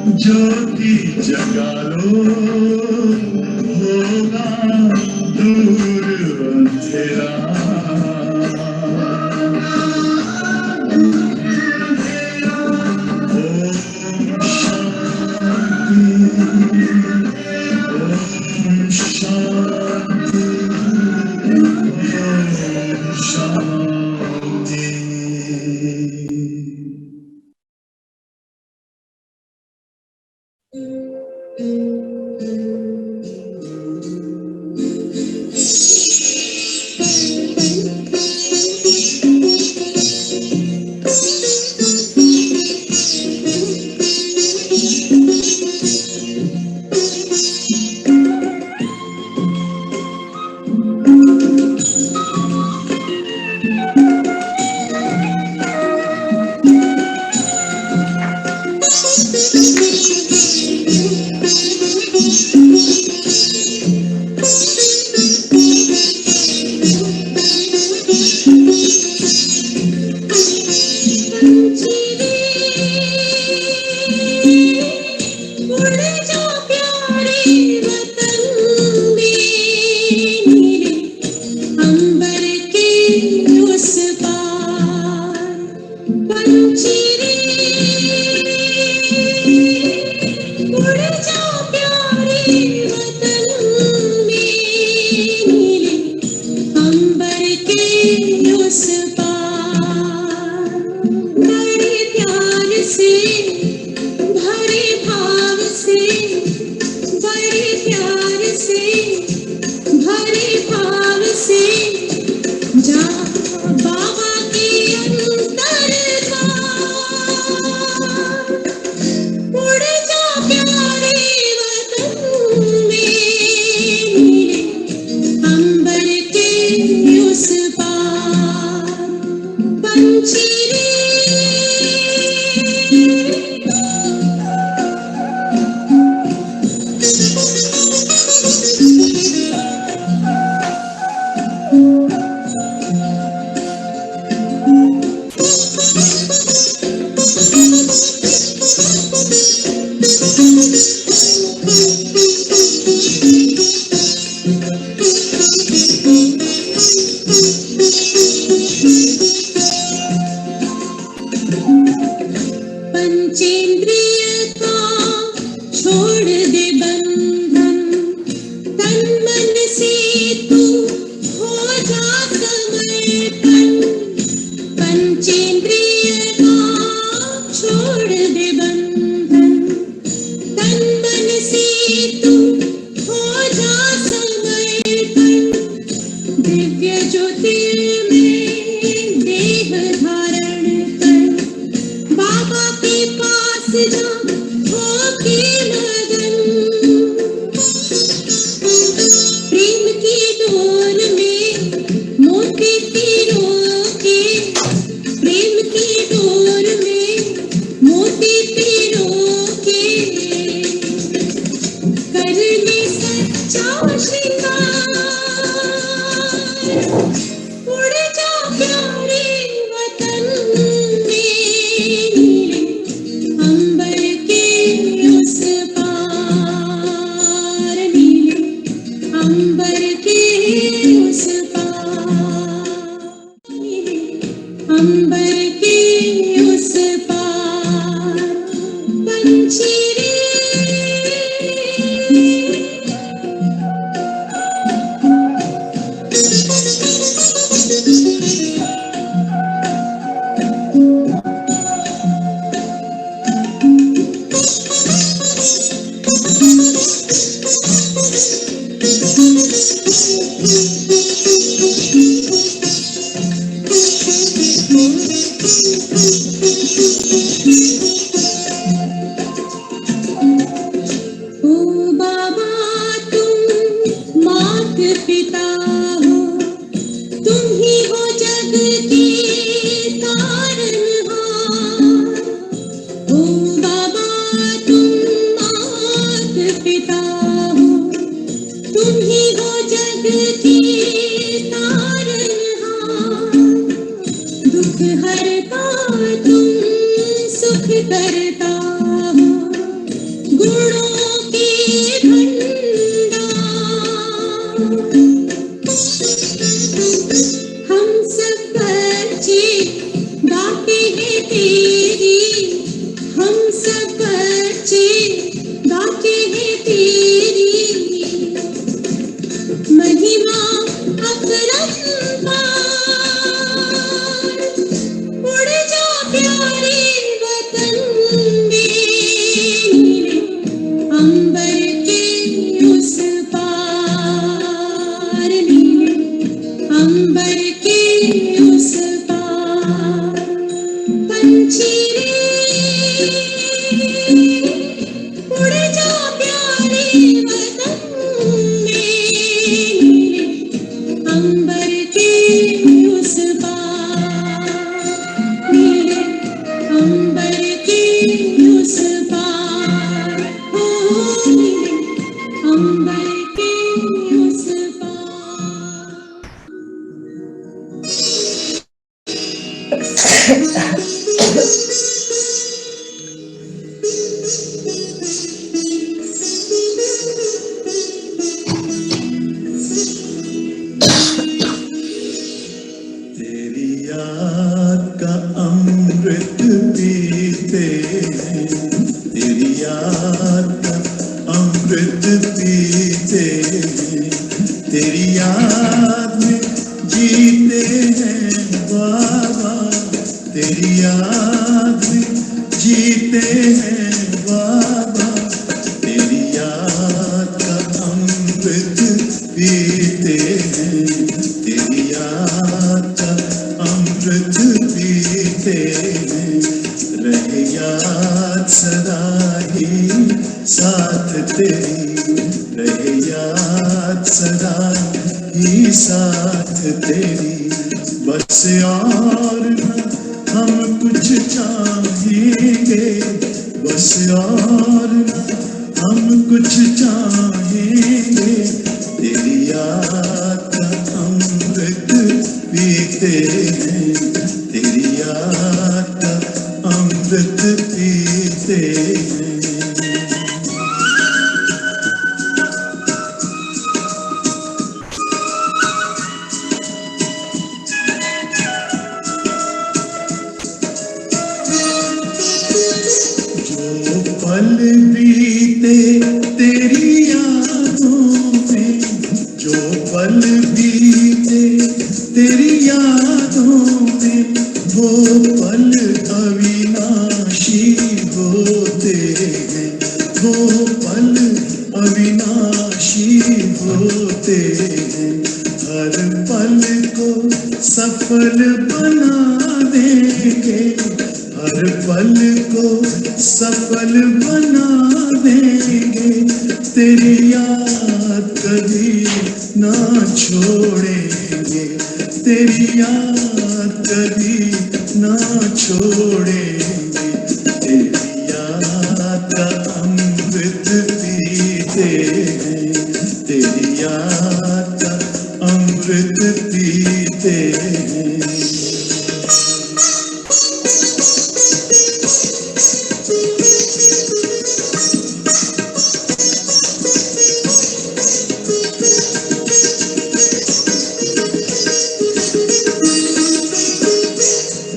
ज्योति जगा लो, होगा दूर अंधेरा। ओम शांति, ओम शांति। हम सब बच्चे गाते हैं तेरी, हम सब बच्चे गाते हैं तेरी महिमा अपरंपार। उड़ जा प्यारे वतन मेरे, अंबर के उस पार नीले, अंबर के उस पार। पंछी रे उड़ जा प्यारे वतन मेरे, अंबर के उस पार नीले, अंबर के उस पार। ओ नीले, अंबर के उस पार। तेरी याद का अमृत पीते हैं, तेरी याद का अमृत पीते हैं, तेरी याद में जीते हैं बाबा, तेरी याद में जीते हैं बाबा, तेरी याद का अमृत पीते हैं, तेरी याद का अमृत पीते हैं। रहे याद सदा ही साथ तेरी, रहे याद सदा ही साथ तेरी। बस और न हम कुछ चाहेंगे, बस और न हम कुछ चाहेंगे, तेरी याद का अमृत पीते हैं, तेरी याद का अमृत पीते हैं। जो पल बीते तेरी यादों में, जो पल बीते तेरी यादों में, वो पल अविनाशी होते हैं, वो पल अविनाशी होते हैं। हर पल को सफल बना देंगे, हर पल को सफल बना देंगे, तेरी याद कभी ना छोड़ेंगे, तेरी याद कभी ना छोड़ेंगे। तेरी याद का अमृत पीते हैं, तेरी याद का अमृत पीते हैं।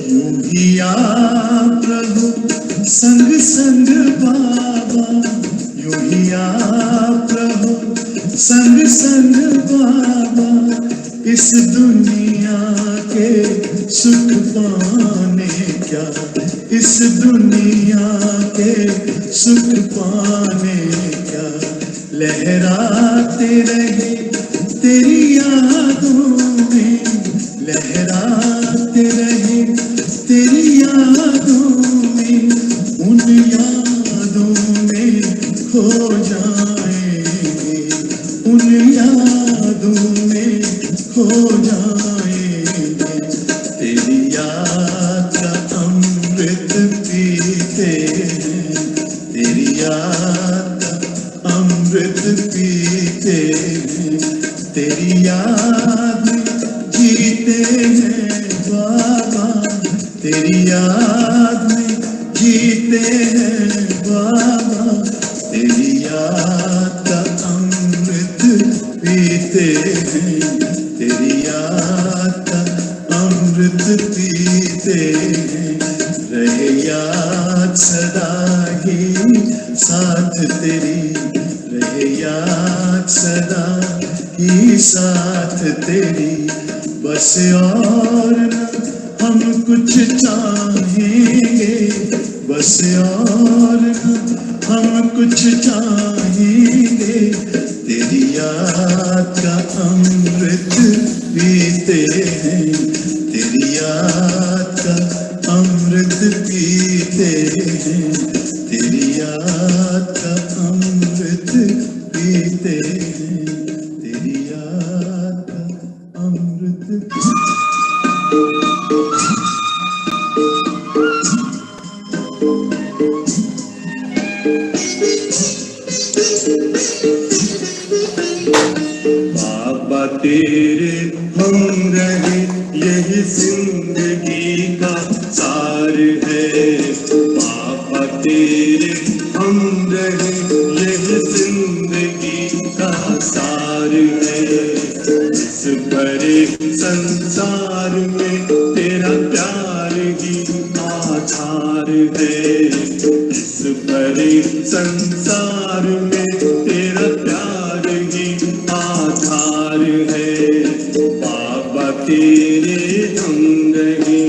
यूं ही आ प्रभु संग संग बाबा, यूं ही आ प्रभु संग संग बाबा, इस दुनिया के सुख पाने क्या, इस दुनिया के सुख पाने क्या। लहराते रहे तेरी यादों में, लहराते रहे तेरी यादों में, उन यादों में खो जाएंगे, उन यादों में खो जाएंगे। तेरी याद का अमृत पीते हैं, तेरी याद का अमृत पीते हैं, तेरी याद में जीते हैं बाबा, तेरी याद में जीते हैं बाबा, तेरी याद का अमृत पीते पीते हैं, तेरी याद का अमृत पीते हैं, रहे याद सदा ही साथ तेरी, रहे याद सदा ही साथ तेरी, बस और न हम कुछ चाहेंगे, बस और न हम कुछ चाहेंगे, तेरी याद का अमृत पीते हैं, तेरी याद का अमृत पीते हैं, तेरी याद का अमृत पीते हैं, तेरी याद का अमृत। बाबा तेरे हम रहे यही जिंदगी का सार है, बाबा तेरे हम रहे यही जिंदगी का सार है, इस भरे संसार में तेरा प्यार ही आधार है, इस भरे संसार में तेरा प्यार ही आधार है, बाबा तेरे हम रहे।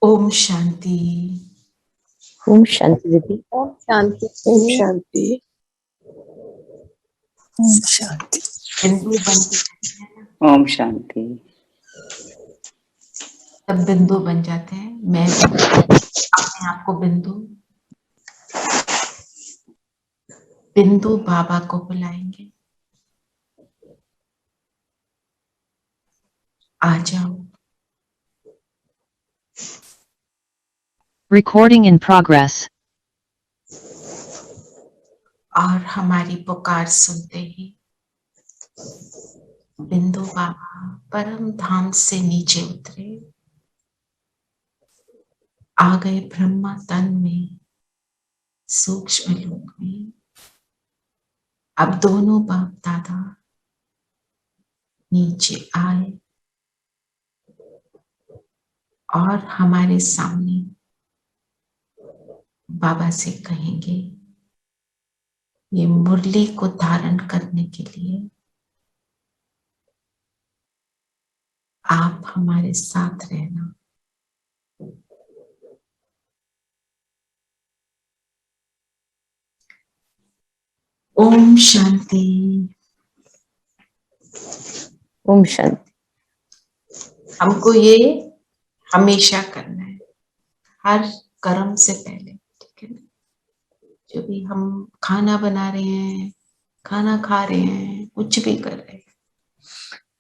ओम शांति। ओम शांति दीदी। ओम शांति। ओम शांति। ओम शांति। बिंदु बन के ओम शांति। तब बिंदु बन जाते हैं। मैं अपने आप को बिंदु बाबा को बुलाएंगे। आ जाओ। Recording in progress. और हमारी पुकार सुनते ही बिंदु बाबा परम धाम से नीचे उतरे, आ गए ब्रह्मा तन में, सूक्ष्म लोक में। अब दोनों बाप दादा नीचे आए और हमारे सामने बाबा से कहेंगे, ये मुरली को धारण करने के लिए आप हमारे साथ रहना। ओम शांति। ओम शांति। हमको ये हमेशा करना है, हर कर्म से पहले, ठीक है ना? जो भी हम खाना बना रहे हैं, खाना खा रहे हैं, कुछ भी कर रहे हैं,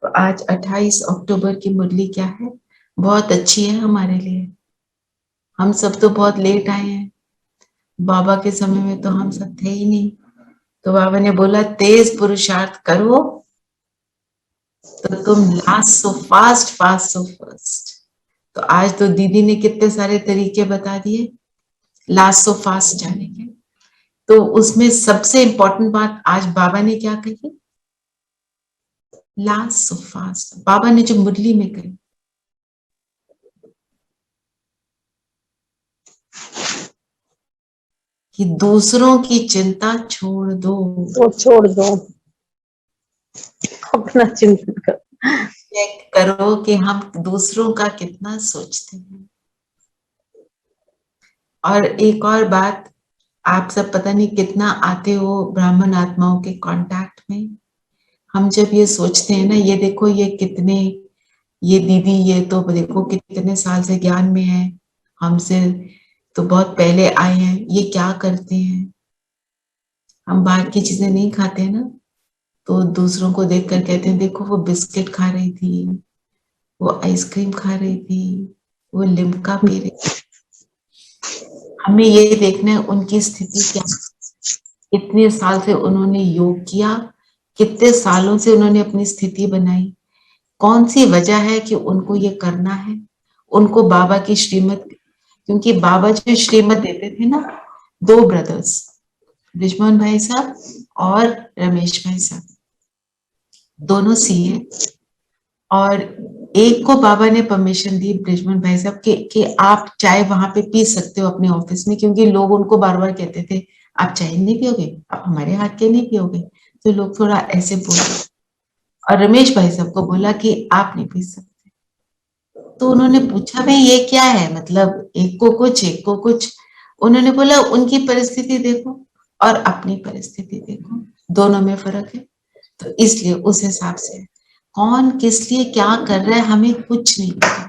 तो आज 28 अक्टूबर की मुरली क्या है? बहुत अच्छी है हमारे लिए। हम सब तो बहुत लेट आए हैं, बाबा के समय में तो हम सब थे ही नहीं। तो बाबा ने बोला तेज पुरुषार्थ करो तो तुम last so fast, fast so first. तो आज तो दीदी ने कितने सारे तरीके बता दिए लास्ट सो फास्ट जाने के। तो उसमें सबसे इंपॉर्टेंट बात आज बाबा ने क्या कही? Last so fast. बाबा ने जो मुरली में कही, कि दूसरों की चिंता छोड़ दो, तो छोड़ दो, अपना चिंतन करो। चेक करो कि हम दूसरों का कितना सोचते हैं। और एक और बात, आप सब पता नहीं कितना आते हो ब्राह्मण आत्माओं के कांटेक्ट में। हम जब ये सोचते हैं ना, ये देखो ये कितने ये दीदी ये तो देखो कितने साल से ज्ञान में है, हमसे तो बहुत पहले आए हैं, ये क्या करते हैं। हम बाहर की चीजें नहीं खाते हैं ना, तो दूसरों को देख कर कहते हैं देखो वो बिस्किट खा रही थी, वो आइसक्रीम खा रही थी, वो लिम्का पी रही थी। हमें ये देखना है उनकी स्थिति क्या, कितने साल से उन्होंने योग किया, कितने सालों से उन्होंने अपनी स्थिति बनाई, कौन सी वजह है कि उनको ये करना है। उनको बाबा की श्रीमत, क्योंकि बाबा जो श्रीमत देते थे ना, दो ब्रदर्स, ब्रिजमोहन भाई साहब और रमेश भाई साहब, दोनों सीए, और एक को बाबा ने परमिशन दी ब्रिजमोहन भाई साहब कि आप चाय वहां पे पी सकते हो अपने ऑफिस में, क्योंकि लोग उनको बार बार कहते थे आप चाय नहीं पियोगे, आप हमारे हाथ के नहीं पियोगे, तो लोग थोड़ा ऐसे बोले। और रमेश भाई साहब को बोला कि आप नहीं पी सकते। तो उन्होंने पूछा भाई ये क्या है, मतलब एक को कुछ एक को कुछ। उन्होंने बोला उनकी परिस्थिति देखो और अपनी परिस्थिति देखो, दोनों में फर्क है। तो इसलिए उस हिसाब से कौन किस लिए क्या कर रहा है हमें कुछ नहीं पता।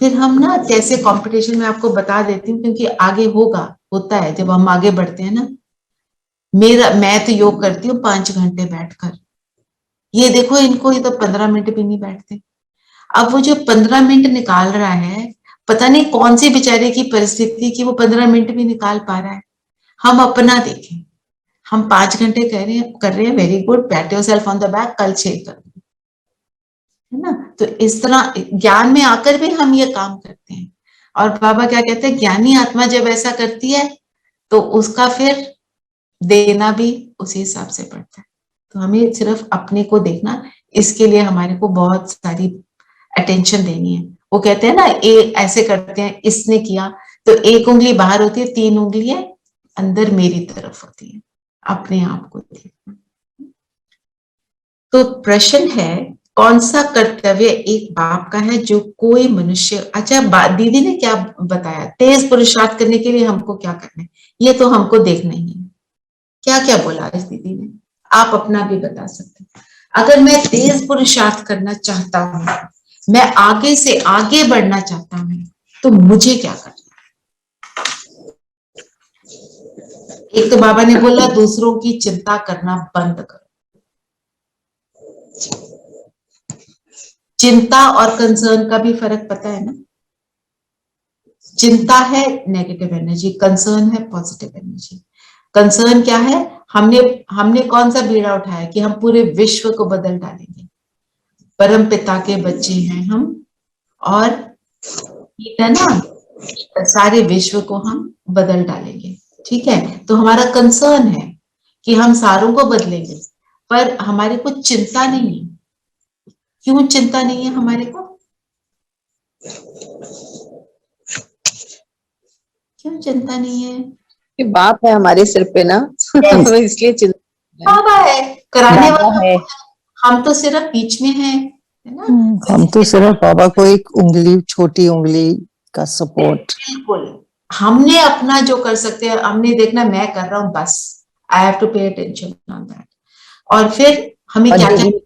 फिर हम ना जैसे कंपटीशन में आपको बता देती हूँ, क्योंकि आगे होता है जब हम आगे बढ़ते हैं ना। मैं तो योग करती हूँ 5 घंटे बैठकर, ये देखो इनको ये तो 15 मिनट भी नहीं बैठते। अब वो जो 15 मिनट निकाल रहा है, पता नहीं कौन सी बेचारे की परिस्थिति कि वो 15 मिनट भी निकाल पा रहा है। हम अपना देखें, हम 5 घंटे कर रहे हैं, very good, PAT yourself on the back, कल 6 कर, है ना। तो इस तरह ज्ञान में आकर भी हम ये काम करते हैं। और बाबा क्या कहते हैं, ज्ञानी आत्मा जब ऐसा करती है तो उसका फिर देना भी उसी हिसाब से पड़ता है। तो हमें सिर्फ अपने को देखना, इसके लिए हमारे को बहुत सारी अटेंशन देनी है। वो कहते हैं ना ऐसे करते हैं, इसने किया तो एक उंगली बाहर होती है, 3 उंगलियां अंदर मेरी तरफ होती है, अपने आप को देखना। तो प्रश्न है कौन सा कर्तव्य एक बाप का है जो कोई मनुष्य, अच्छा दीदी ने क्या बताया, तेज पुरुषार्थ करने के लिए हमको क्या करना है, ये तो हमको देखना ही है। क्या क्या बोला इस दीदी ने, आप अपना भी बता सकते हैं। अगर मैं तेज पुरुषार्थ करना चाहता हूं, मैं आगे से आगे बढ़ना चाहता हूं, तो मुझे क्या करना है। एक तो बाबा ने बोला दूसरों की चिंता करना बंद करो। चिंता और कंसर्न का भी फर्क पता है ना। चिंता है नेगेटिव एनर्जी, कंसर्न है पॉजिटिव एनर्जी। कंसर्न क्या है, हमने कौन सा बीड़ा उठाया कि हम पूरे विश्व को बदल डालेंगे, परम पिता के बच्चे हैं हम, और है ना, सारे विश्व को हम बदल डालेंगे, ठीक है। तो हमारा कंसर्न है कि हम सारों को बदलेंगे, पर हमारे को चिंता नहीं है। क्यों चिंता नहीं है हमारे को, क्यों चिंता नहीं है? कि बाप है हमारे सिर पे ना, इसलिए चिंता बाबा है, कराने बाबा वाला है। हम तो सिर्फ बीच में हैं, है ना। हम तो सिर्फ बाबा को एक उंगली, छोटी उंगली का सपोर्ट। बिल्कुल, हमने अपना जो कर सकते हैं, हमने देखना मैं कर रहा हूं बस, I have to pay attention on that. और फिर हमें और क्या क्या, दीदी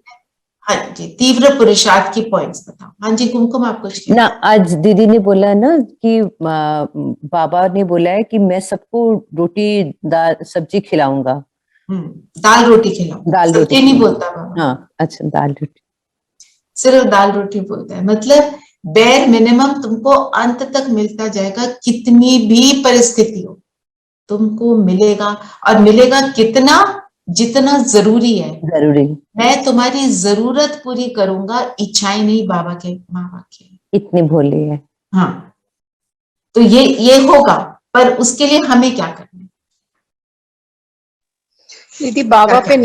हाँ जी, तीव्र पुरुषार्थ की पॉइंट्स बताओ। हाँ जी कुमकुम, आप कुछ ना, आज दीदी ने बोला ना कि बाबा ने बोला है कि मैं सबको रोटी दाल सब्जी खिलाऊंगा। दाल रोटी खिलाओ, दाल रोटी सब्जी नहीं बोलता बाबा, हाँ अच्छा, दाल रोटी, सिर्फ दाल रोटी बोलता है। मतलब बेर मिनिमम तुमको अंत तक मिलता जाएगा, कितनी भी परिस्थिति हो तुमको मिलेगा। और मिलेगा कितना, जितना जरूरी है। जरूरी। मैं तुम्हारी जरूरत पूरी करूंगा, इच्छाएं नहीं, बाबा के माँ बाप की। इतनी भोली है। हाँ, तो ये होगा, पर उसके लिए हमें क्या करना है। दीदी बाबा पे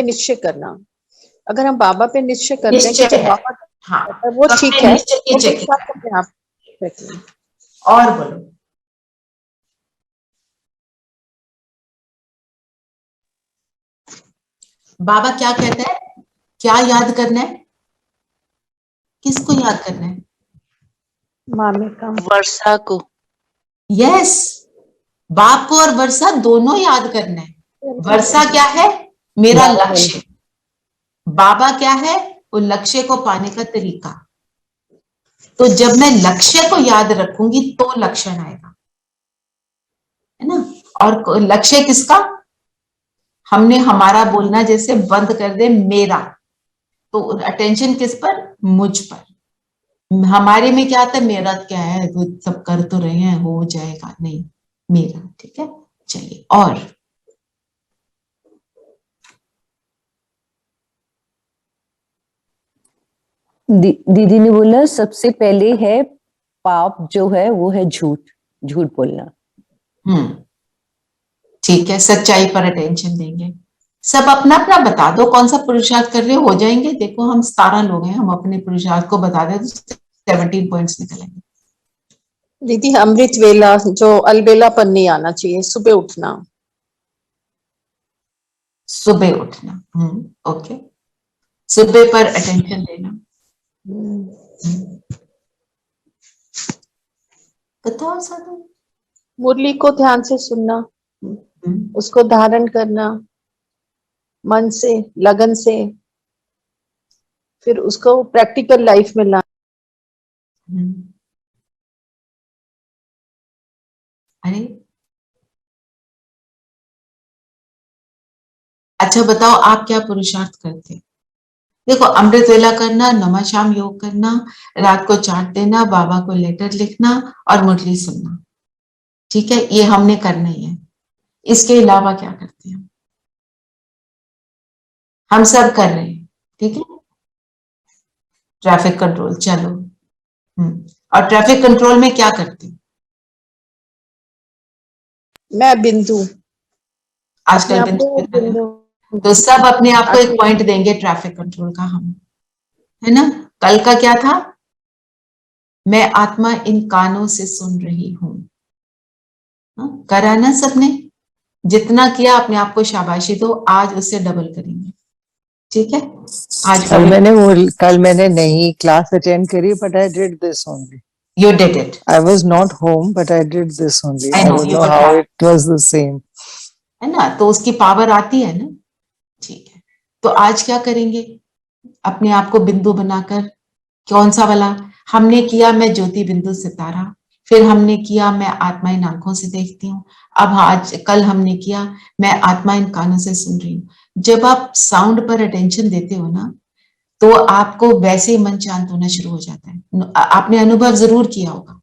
निश्चय करना। अगर हम बाबा पे निश्चय करते हैं कि निश्चय जो है, बाबा हाँ, कहता है वो अपने ठीक है, निश्चय की वो चेकिंग विश्वास है। अपने आप रखिए। और बोलो, बाबा क्या कहता है, क्या याद करना है, किसको याद करना है? मामे का, वर्षा को। यस, बाप को और वर्षा दोनों याद करना है। वर्षा क्या है, मेरा लक्ष्य। बाबा क्या है, वो लक्ष्य को पाने का तरीका। तो जब मैं लक्ष्य को याद रखूंगी तो लक्षण आएगा, है ना। और लक्ष्य किसका, हमने हमारा बोलना जैसे बंद कर दे मेरा, तो अटेंशन किस पर, मुझ पर। हमारे में क्या आता है, मेरा क्या है, तो सब कर तो रहे हैं, हो जाएगा, नहीं, मेरा, ठीक है। चलिए, और दीदी ने बोला सबसे पहले है पाप जो है वो है झूठ, झूठ बोलना। ठीक है, सच्चाई पर अटेंशन देंगे। सब अपना अपना बता दो कौन सा पुरुषार्थ कर रहे हो जाएंगे। देखो हम 17 लोग हैं, हम अपने पुरुषार्थ को बता दें तो 17 पॉइंट्स निकलेंगे। दीदी अमृत वेला, जो अलबेलापन नहीं आना चाहिए, सुबह उठना। सुबह उठना, ओके, सुबह पर अटेंशन देना। बताओ साधु। मुरली को ध्यान से सुनना, उसको धारण करना मन से, लगन से, फिर उसको प्रैक्टिकल लाइफ में लाना। अरे अच्छा बताओ, आप क्या पुरुषार्थ करते हैं? देखो, अमृत वेला करना, नमा शाम योग करना, रात को चाट देना, बाबा को लेटर लिखना और मुरली सुनना, ठीक है, ये हमने करना ही है। इसके अलावा क्या करते हैं? हम सब कर रहे हैं, ठीक है। ट्रैफिक कंट्रोल, चलो। और ट्रैफिक कंट्रोल में क्या करते हैं? मैं बिंदु, आजकल अपने आप को बिंदु, बिंदु। तो सब अपने आप को एक पॉइंट देंगे ट्रैफिक कंट्रोल का, हम, है ना। कल का क्या था, मैं आत्मा इन कानों से सुन रही हूं। करा ना सबने, जितना किया अपने आप को शाबाशी दो, आज उससे डबल करेंगे, ठीक है। आज कल मैंने नहीं क्लास अटेंड करी, but I did this only. You did it. I was not home, but I did this only. I I know, don't you know were how trapped. it was the same. है ना, तो उसकी power आती है ना, ठीक है। तो आज क्या करेंगे, अपने आप को बिंदु बनाकर, कौन सा वाला हमने किया, मैं ज्योति बिंदु सितारा, फिर हमने किया मैं आत्मा इन आंखों से देखती हूँ, अब आज कल हमने किया मैं आत्मा इन कानों से सुन रही हूँ। जब आप साउंड पर अटेंशन देते हो ना, तो आपको वैसे ही मन शांत होना शुरू हो जाता है। आपने अनुभव जरूर किया होगा,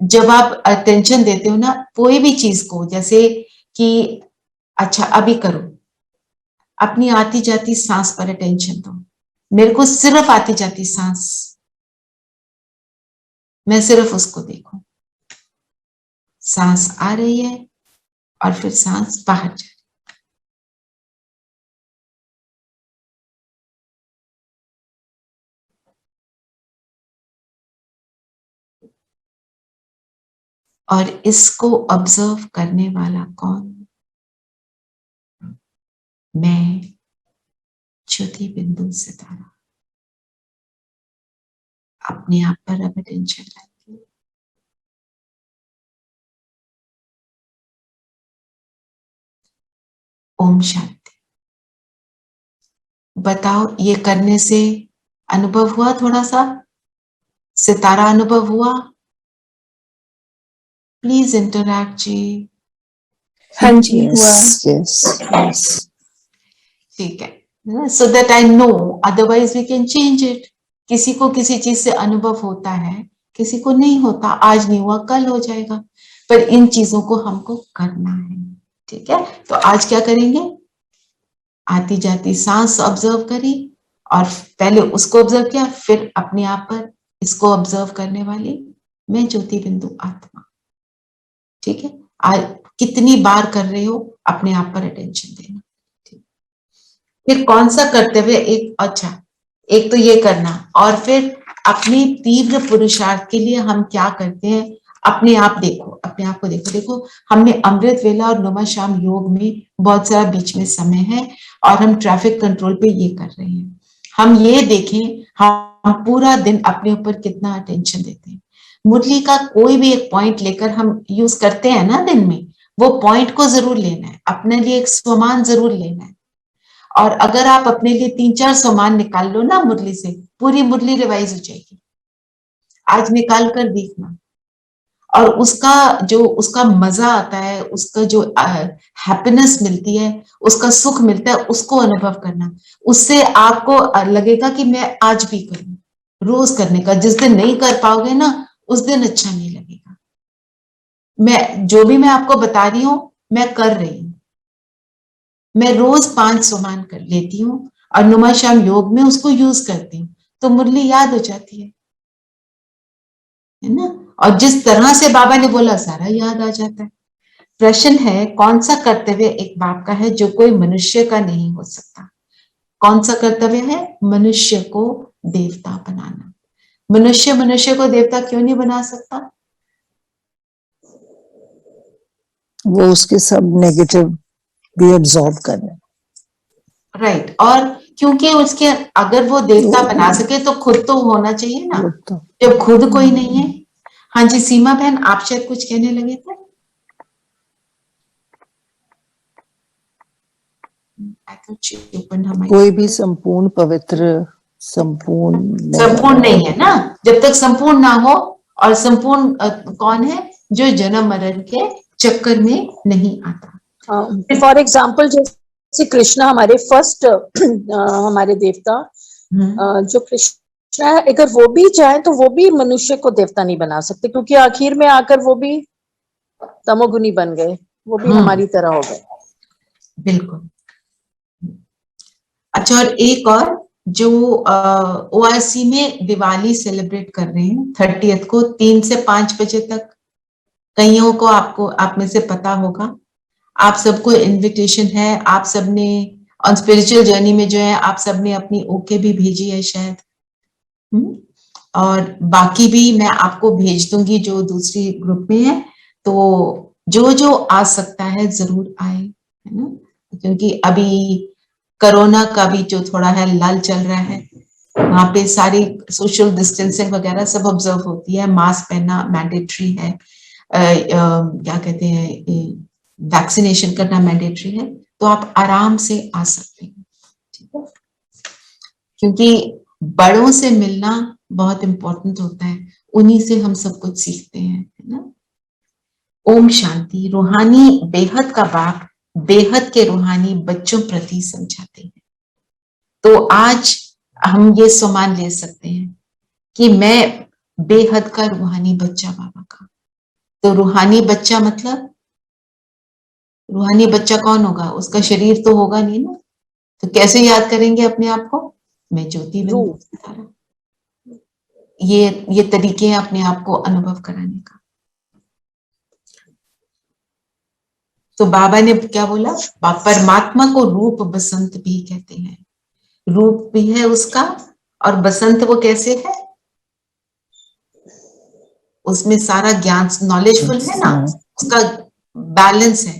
जब आप अटेंशन देते हो ना कोई भी चीज को, जैसे कि अच्छा अभी करो, अपनी आती जाती सांस पर अटेंशन दो। मेरे को सिर्फ आती जाती सांस, मैं सिर्फ उसको देखूं, सांस आ रही है और फिर सांस बाहर जा रही है। और इसको ऑब्जर्व करने वाला कौन, मैं ज्योति बिंदु सितारा। अपने आप पर अब अटेंशन लाएंगे। ओम शांति। बताओ, ये करने से अनुभव हुआ, थोड़ा सा सितारा अनुभव हुआ? प्लीज इंटरैक्ट जी। हाँ जी, हुआ। Yes. ठीक है, so that I know, otherwise we can change it. किसी को किसी चीज से अनुभव होता है, किसी को नहीं होता, आज नहीं हुआ कल हो जाएगा, पर इन चीजों को हमको करना है, ठीक है। तो आज क्या करेंगे, आती जाती सांस ऑब्जर्व करी और पहले उसको ऑब्जर्व किया, फिर अपने आप पर इसको ऑब्जर्व करने वाली मैं ज्योति बिंदु आत्मा, ठीक है। आज कितनी बार कर रहे हो, अपने आप पर अटेंशन देना। फिर कौन सा कर्तव्य, एक अच्छा, एक तो ये करना, और फिर अपने तीव्र पुरुषार्थ के लिए हम क्या करते हैं, अपने आप देखो, अपने आप को देखो। देखो, हमने अमृत वेला और नुमा शाम योग में बहुत सारा बीच में समय है, और हम ट्रैफिक कंट्रोल पे ये कर रहे हैं। हम ये देखें हम पूरा दिन अपने ऊपर कितना अटेंशन देते हैं। मुरली का कोई भी एक पॉइंट लेकर हम यूज करते हैं ना दिन में, वो पॉइंट को जरूर लेना है, अपने लिए एक स्वमान जरूर लेना है। और अगर आप अपने लिए 3-4 सामान निकाल लो ना मुरली से, पूरी मुरली रिवाइज हो जाएगी। आज निकाल कर देखना, और उसका मजा आता है, उसका जो हैप्पीनेस मिलती है, उसका सुख मिलता है, उसको अनुभव करना। उससे आपको लगेगा कि मैं आज भी करूं, रोज करने का। जिस दिन नहीं कर पाओगे ना, उस दिन अच्छा नहीं लगेगा। मैं आपको बता रही हूं, मैं कर रही हूं। मैं रोज 5 सोमान कर लेती हूँ और नुमा श्याम योग में उसको यूज करती हूँ, तो मुरली याद हो जाती है ना। और जिस तरह से बाबा ने बोला, सारा याद आ जाता है। प्रश्न है, कौन सा कर्तव्य एक बाप का है जो कोई मनुष्य का नहीं हो सकता? कौन सा कर्तव्य है? मनुष्य को देवता बनाना। मनुष्य को देवता क्यों नहीं बना सकता? वो उसके सब नेगेटिव भी एब्जॉर्ब कर रहे हैं। राइट, और क्योंकि उसके अगर वो देवता बना सके तो खुद तो होना चाहिए ना, वो तो जब खुद कोई नहीं है। हाँ जी, सीमा बहन, आप शायद कुछ कहने लगे थे। कोई भी संपूर्ण पवित्र संपूर्ण नहीं है ना, जब तक संपूर्ण ना हो। और संपूर्ण कौन है? जो जन्म मरण के चक्कर में नहीं आता। फॉर एग्जाम्पल जैसे कृष्णा हमारे फर्स्ट हमारे देवता, जो कृष्णा है, अगर वो भी चाहे तो वो भी मनुष्य को देवता नहीं बना सकते, क्योंकि आखिर में आकर वो भी तमोगुनी बन गए, वो भी हमारी तरह हो गए। बिल्कुल। अच्छा, और एक और जो ओआईसी में दिवाली सेलिब्रेट कर रहे हैं 30th को 3 से 5 बजे तक, कईयों को आप में से पता होगा। आप सबको इनविटेशन है, आप सबने ऑन स्पिरिचुअल जर्नी में जो है, आप सबने अपनी ओके भी भेजी है शायद। और बाकी भी मैं आपको भेज दूंगी जो दूसरी ग्रुप में है। तो जो आ सकता है जरूर आए, है ना, क्योंकि अभी कोरोना का भी जो थोड़ा है लाल चल रहा है, वहां पे सारी सोशल डिस्टेंसिंग वगैरह सब ऑब्जर्व होती है, मास्क पहनना मैंडेटरी है, क्या कहते हैं, वैक्सीनेशन करना मैंडेटरी है। तो आप आराम से आ सकते हैं, ठीक है, क्योंकि बड़ों से मिलना बहुत इंपॉर्टेंट होता है, उन्हीं से हम सब कुछ सीखते हैं, है ना। ओम शांति। रूहानी बेहद का बाप बेहद के रूहानी बच्चों प्रति समझाते हैं। तो आज हम ये सम्मान ले सकते हैं कि मैं बेहद का रूहानी बच्चा बाबा का। तो रूहानी बच्चा मतलब, रूहानी बच्चा कौन होगा? उसका शरीर तो होगा नहीं ना, तो कैसे याद करेंगे अपने आप को? मैं ज्योति बिंदु सितारा। ये तरीके हैं अपने आप को अनुभव कराने का। तो बाबा ने क्या बोला? परमात्मा को रूप बसंत भी कहते हैं। रूप भी है उसका, और बसंत वो कैसे है? उसमें सारा ज्ञान, नॉलेजफुल है ना, उसका बैलेंस है।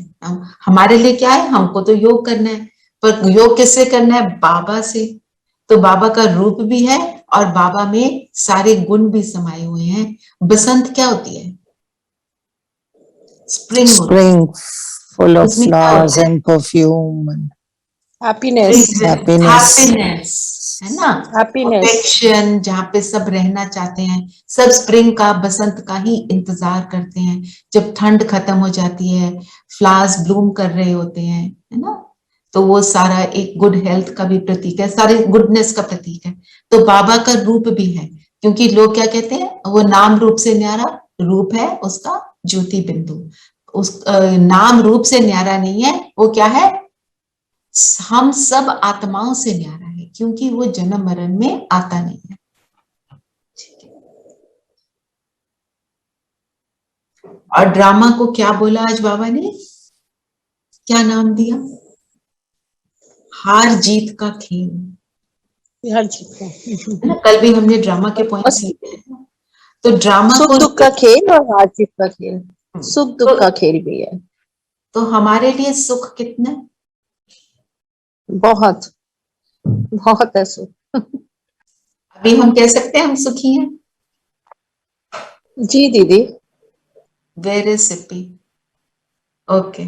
हमारे लिए क्या है? हमको तो योग करना है, पर योग किससे करना है? बाबा से। तो बाबा का रूप भी है और बाबा में सारे गुण भी समाये हुए हैं। बसंत क्या होती है? स्प्रिंग full of उसमें क्या flowers होता है? and perfume and हैप्पीनेस, है ना, हैप्पीनेस। प्रोटेक्शन, जहाँ पे सब रहना चाहते हैं, सब स्प्रिंग का, बसंत का ही इंतजार करते हैं। जब ठंड खत्म हो जाती है, फ्लावर्स ब्लूम कर रहे होते हैं, है ना, तो वो सारा एक गुड हेल्थ का भी प्रतीक है, सारे गुडनेस का प्रतीक है। तो बाबा का रूप भी है, क्योंकि लोग क्या कहते हैं, वो नाम रूप से न्यारा रूप है उसका ज्योति बिंदु। उस नाम रूप से न्यारा नहीं है, वो क्या है? हम सब आत्माओं से न्यारा है, क्योंकि वो जन्म मरण में आता नहीं है। और ड्रामा को क्या बोला आज बाबा ने? क्या नाम दिया? हार जीत का खेल। हर चीज है ना, कल भी हमने ड्रामा के पॉइंट्स लिए थे। तो ड्रामा सुख को, दुख का खेल और हार जीत का खेल, सुख दुख का खेल भी है। तो हमारे लिए सुख कितना? बहुत बहुत है सुख। अभी हम कह सकते हैं हम सुखी हैं। जी दीदी। Where is Sippi? Okay,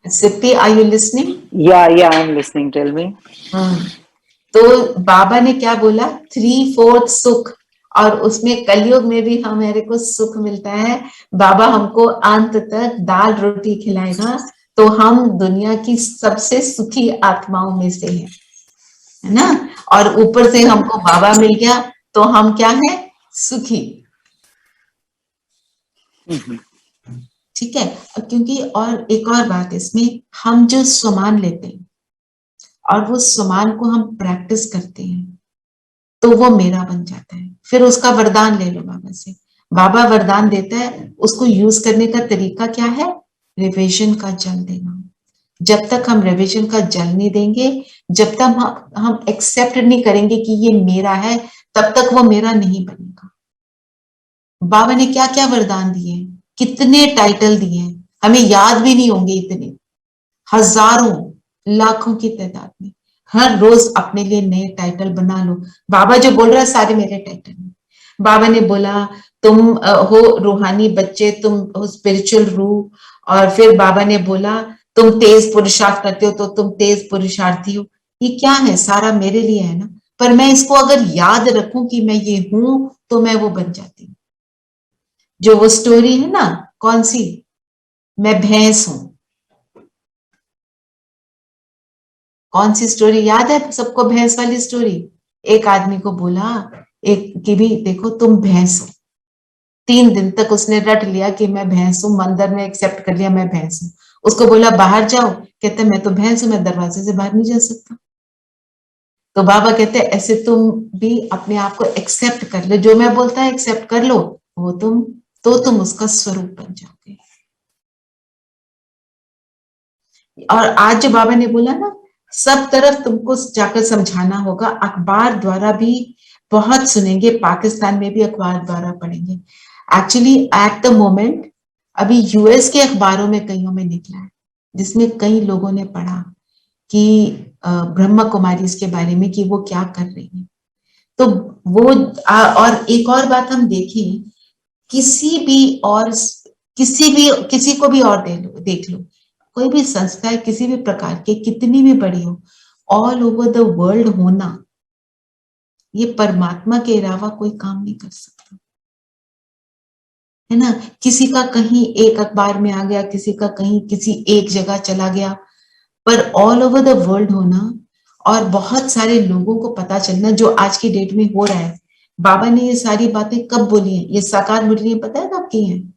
Sippi, are you listening? Yeah, I'm listening. Tell me. तो बाबा ने क्या बोला? 3/4 सुख, और उसमें कलयुग में भी हमारे को सुख मिलता है। बाबा हमको अंत तक दाल रोटी खिलाएगा, तो हम दुनिया की सबसे सुखी आत्माओं में से हैं, है ना? और ऊपर से हमको बाबा मिल गया, तो हम क्या है? सुखी। ठीक है, क्योंकि और एक और बात इसमें, हम जो सामान लेते हैं और वो सामान को हम प्रैक्टिस करते हैं, तो वो मेरा बन जाता है। फिर उसका वरदान ले लो बाबा से। बाबा वरदान देता है, उसको यूज करने का तरीका क्या है? रिविजन का जल देना। जब तक हम रिविजन का जल नहीं देंगे, जब तक हम एक्सेप्ट नहीं करेंगे कि ये मेरा है, तब तक वो मेरा नहीं बनेगा। बाबा ने क्या क्या वरदान दिए, कितने टाइटल दिए हैं, हमें याद भी नहीं होंगे इतने, हजारों लाखों की तादाद में। हर रोज अपने लिए नए टाइटल बना लो। बाबा जो बोल रहा है सारे मेरे टाइटल हैं। बाबा ने बोला तुम हो रूहानी बच्चे, तुम हो स्पिरिचुअल रूह। और फिर बाबा ने बोला तुम तेज पुरुषार्थ करते हो, तो तुम तेज पुरुषार्थी हो। ये क्या है? सारा मेरे लिए है ना। पर मैं इसको अगर याद रखूं कि मैं ये हूं, तो मैं वो बन जाती हूँ। जो वो स्टोरी है ना, कौन सी? मैं भैंस हूं। कौन सी स्टोरी याद है सबको? भैंस वाली स्टोरी। एक आदमी को बोला एक कि भी देखो तुम भैंस हो। 3 दिन तक उसने रट लिया कि मैं भैंस हूं, मंदिर में एक्सेप्ट कर लिया मैं भैंस हूं। उसको बोला बाहर जाओ, कहते मैं तो भैंस हूं, मैं दरवाजे से बाहर नहीं जा सकता। तो बाबा कहते ऐसे तुम भी अपने आप को एक्सेप्ट कर लो, जो मैं बोलता है एक्सेप्ट कर लो, वो तुम उसका स्वरूप बन जाओगे। और आज जो बाबा ने बोला ना, सब तरफ तुमको जाकर समझाना होगा। अखबार द्वारा भी बहुत सुनेंगे, पाकिस्तान में भी अखबार द्वारा पढ़ेंगे। एक्चुअली एट द मोमेंट अभी यूएस के अखबारों में कईयों में निकला है, जिसमें कई लोगों ने पढ़ा कि ब्रह्मा कुमारी इसके बारे में कि वो क्या कर रही है। तो वो और एक और बात हम देखें, किसी को भी और देख लो, कोई भी संस्था है किसी भी प्रकार के, कितनी भी बड़ी हो, ऑल ओवर द वर्ल्ड होना, ये परमात्मा के अलावा कोई काम नहीं कर सकता, है ना? किसी का कहीं एक अखबार में आ गया, किसी का कहीं किसी एक जगह चला गया, पर ऑल ओवर द वर्ल्ड होना और बहुत सारे लोगों को पता चलना, जो आज की डेट में हो रहा है। बाबा ने ये सारी बातें कब बोली हैं? ये साकार मुरली पता है कब की हैं?